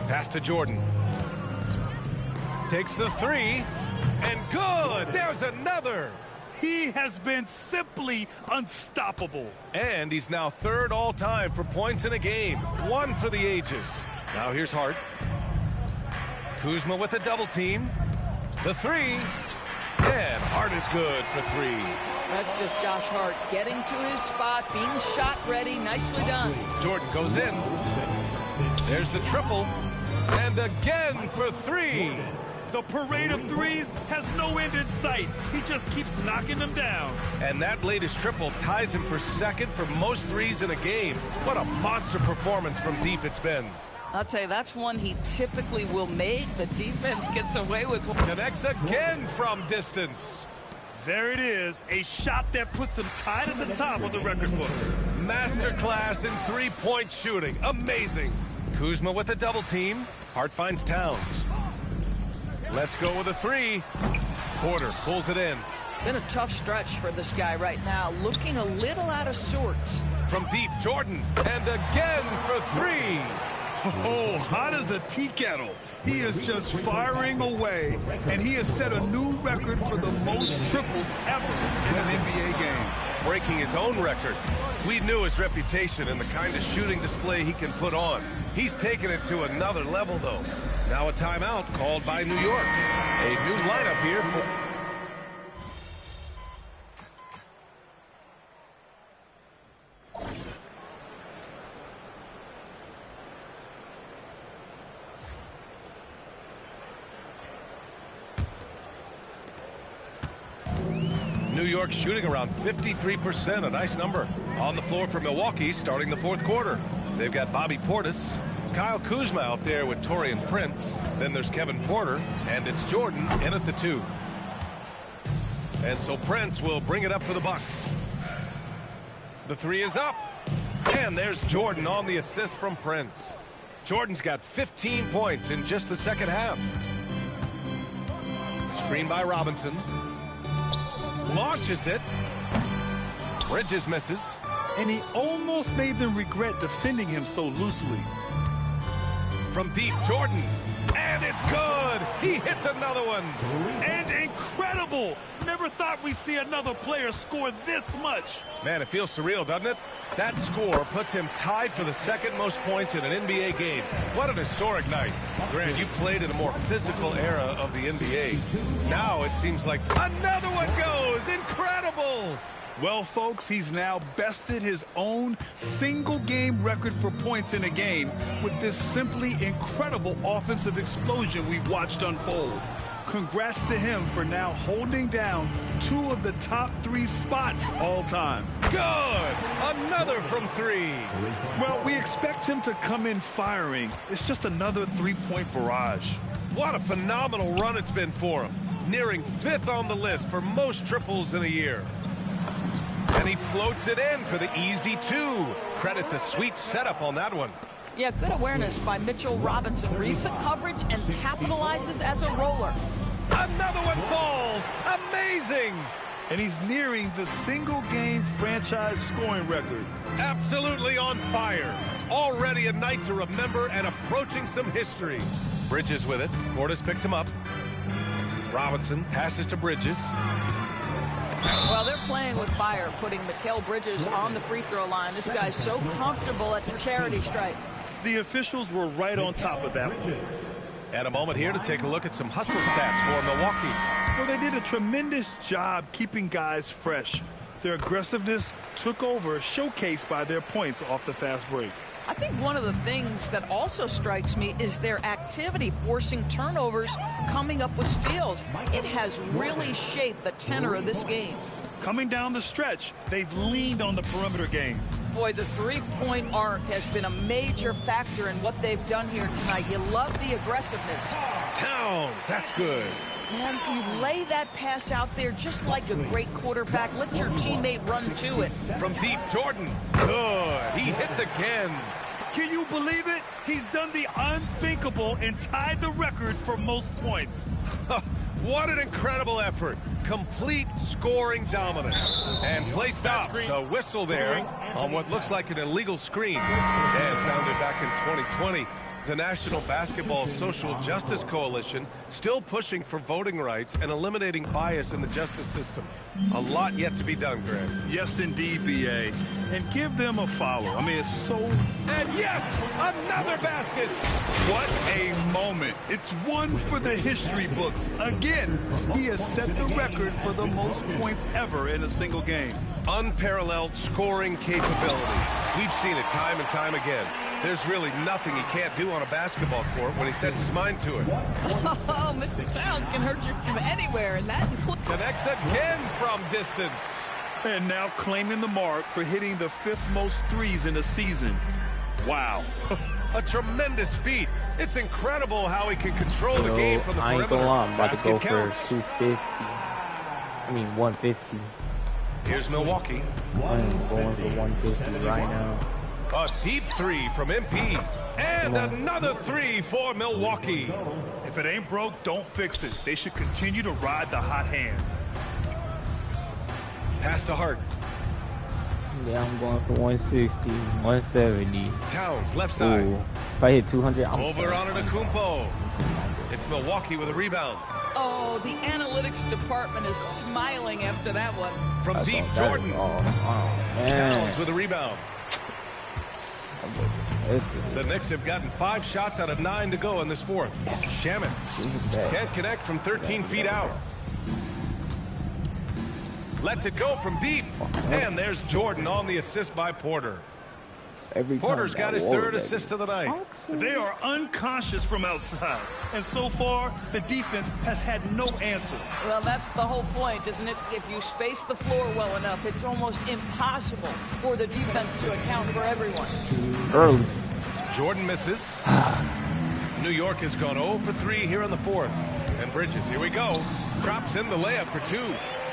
Pass to Jordan. Takes the three, and good! There's another! He has been simply unstoppable. And he's now third all-time for points in a game. One for the ages. Now here's Hart. Kuzma with the double team. The three, and Hart is good for three. That's just Josh Hart getting to his spot, being shot ready. Nicely done. Jordan goes in. There's the triple. And again for three. The parade of threes has no end in sight. He just keeps knocking them down. And that latest triple ties him for second for most threes in a game. What a monster performance from deep it's been. I'll tell you, that's one he typically will make. The defense gets away with one. Connects again from distance. There it is, a shot that puts him tied at the top of the record book. Masterclass in three-point shooting. Amazing. Kuzma with a double team. Hart finds Towns. Let's go with a three. Porter pulls it in. Been a tough stretch for this guy right now. Looking a little out of sorts. From deep, Jordan. And again for three. Oh, hot as a tea kettle. He is just firing away, and he has set a new record for the most triples ever in an NBA game. Breaking his own record. We knew his reputation and the kind of shooting display he can put on. He's taken it to another level, though. Now a timeout called by New York. A new lineup here for... New York shooting around 53%, a nice number. On the floor for Milwaukee starting the fourth quarter. They've got Bobby Portis, Kyle Kuzma out there with Taurean Prince. Then there's Kevin Porter, and it's Jordan in at the two. And so Prince will bring it up for the Bucks. The three is up. And there's Jordan on the assist from Prince. Jordan's got 15 points in just the second half. Screen by Robinson. Launches it. Bridges misses. And he almost made them regret defending him so loosely. From deep, Jordan. And it's good. He hits another one. And incredible. Never thought we'd see another player score this much. Man, it feels surreal, doesn't it? That score puts him tied for the second most points in an NBA game. What an historic night. Grant, you played in a more physical era of the NBA. Now it seems like another one goes. Incredible. Well, folks, he's now bested his own single-game record for points in a game with this simply incredible offensive explosion we've watched unfold. Congrats to him for now holding down 2 of the top 3 spots all time. Good! Another from 3. Well, we expect him to come in firing. It's just another 3-point barrage. What a phenomenal run it's been for him. Nearing 5th on the list for most triples in a year. And he floats it in for the easy 2. Credit the sweet setup on that one. Yeah, good awareness by Mitchell Robinson. Reads the coverage and capitalizes as a roller. Another one falls. Amazing. And he's nearing the single-game franchise scoring record. Absolutely on fire. Already a night to remember and approaching some history. Bridges with it. Portis picks him up. Robinson passes to Bridges. Well, they're playing with fire, putting Mikal Bridges on the free throw line. This guy's so comfortable at the charity stripe. The officials were right on top of that one. And a moment here to take a look at some hustle stats for Milwaukee. Well, they did a tremendous job keeping guys fresh. Their aggressiveness took over, showcased by their points off the fast break. I think one of the things that also strikes me is their activity, forcing turnovers, coming up with steals. It has really shaped the tenor of this game. Coming down the stretch, they've leaned on the perimeter game. Boy, the three-point arc has been a major factor in what they've done here tonight. You love the aggressiveness. Towns, that's good. Man, you lay that pass out there just like a great quarterback. Let your teammate run to it. From deep, Jordan. Good. He hits again. Can you believe it? He's done the unthinkable and tied the record for most points. What an incredible effort. Complete scoring dominance. And play stops. A whistle there on what looks like an illegal screen. And founded back in 2020. The National Basketball Social Justice Coalition still pushing for voting rights and eliminating bias in the justice system. A lot yet to be done, Grant. Yes, indeed, B.A. And give them a follow. I mean, it's so... And yes, another basket. What a moment. It's one for the history books. Again, he has set the record for the most points ever in a single game. Unparalleled scoring capability. We've seen it time and time again. There's really nothing he can't do on a basketball court when he sets his mind to it. Oh, Mr. Towns can hurt you from anywhere, and that includes... Connects again from distance. And now claiming the mark for hitting the 5th most threes in a season. Wow. A tremendous feat. It's incredible how he can control the game from the perimeter. I ain't gonna lie, I'm about to go for counts. 250. I mean 150. Here's Milwaukee. I'm going for 150 right now. A deep 3 from MP. And another 3 for Milwaukee. If it ain't broke, don't fix it. They should continue to ride the hot hand. Pass to Hart. Yeah, I'm going for 160, 170. Towns, left side. Ooh. If I hit 200, I'm over on Antetokounmpo. It's Milwaukee with a rebound. Oh, the analytics department is smiling after that one. From That's deep, all, Jordan. Man. Towns with a rebound. The Knicks have gotten 5 shots out of 9 to go in this 4th. Shaman can't connect from 13 feet out. Lets it go from deep. And there's Jordan on the assist by Porter. Porter's got his 3rd assist of the night. They are unconscious from outside. And so far, the defense has had no answer. Well, that's the whole point, isn't it? If you space the floor well enough, it's almost impossible for the defense to account for everyone. Early. Jordan misses. New York has gone 0 for 3 here in the 4th. And Bridges, here we go. Drops in the layup for 2.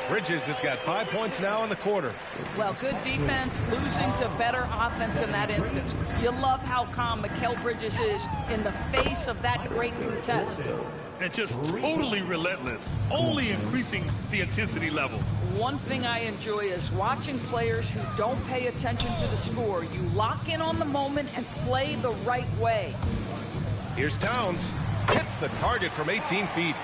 Bridges has got 5 points now in the quarter. Well, good defense, losing to better offense in that instance. You love how calm Mikal Bridges is in the face of that great contest. And just totally relentless, only increasing the intensity level. One thing I enjoy is watching players who don't pay attention to the score. You lock in on the moment and play the right way. Here's Towns. Hits the target from 18 feet.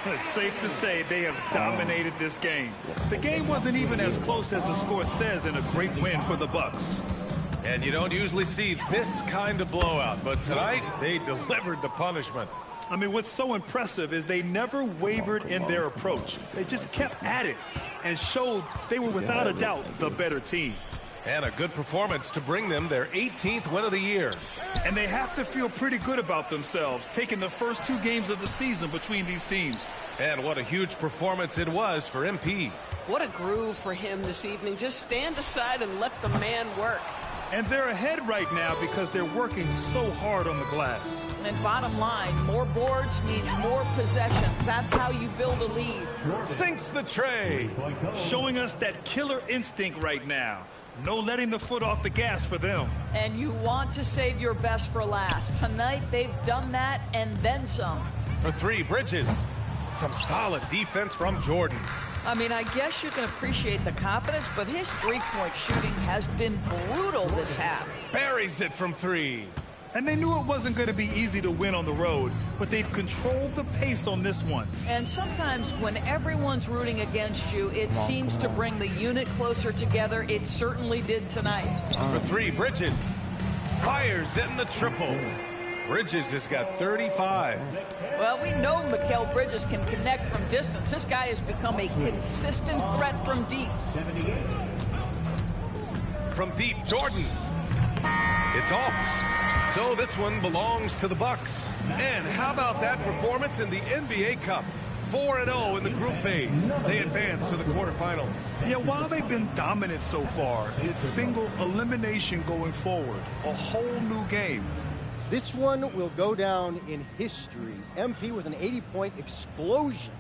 It's safe to say they have dominated this game. The game wasn't even as close as the score says in a great win for the Bucks. And you don't usually see this kind of blowout, but tonight they delivered the punishment. I mean, what's so impressive is they never wavered in their approach. They just kept at it and showed they were without a doubt the better team. And a good performance to bring them their 18th win of the year. And they have to feel pretty good about themselves, taking the first 2 games of the season between these teams. And what a huge performance it was for MP. What a groove for him this evening. Just stand aside and let the man work. And they're ahead right now because they're working so hard on the glass. And bottom line, more boards means more possessions. That's how you build a lead. Sinks the tray. Showing us that killer instinct right now. No letting the foot off the gas for them. And you want to save your best for last. Tonight, they've done that and then some. For 3, Bridges. Some solid defense from Jordan. I mean, I guess you can appreciate the confidence, but his three-point shooting has been brutal this half. Buries it from 3. And they knew it wasn't going to be easy to win on the road, but they've controlled the pace on this one. And sometimes when everyone's rooting against you, it seems to bring the unit closer together. It certainly did tonight. For 3, Bridges. Fires in the triple. Bridges has got 35. Well, we know Mikal Bridges can connect from distance. This guy has become a consistent threat from deep. From deep, Jordan. It's off. So this one belongs to the Bucks. And how about that performance in the NBA Cup? 4-0 in the group phase. They advance to the quarterfinals. Yeah, while they've been dominant so far, it's single elimination going forward. A whole new game. This one will go down in history. MP with an 80-point explosion.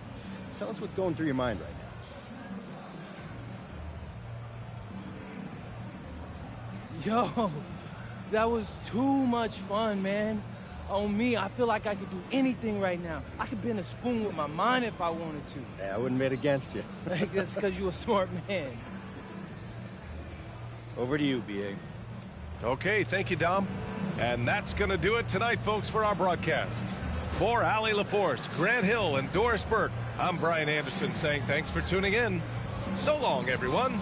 Tell us what's going through your mind right now. Yo, that was too much fun, man. On me, I feel like I could do anything right now. I could bend a spoon with my mind if I wanted to. Yeah, I wouldn't bet against you. That's because you're a smart man. Over to you, B.A. Okay, thank you, Dom. And that's going to do it tonight, folks, for our broadcast. For Allie LaForce, Grant Hill, and Doris Burke, I'm Brian Anderson saying thanks for tuning in. So long, everyone.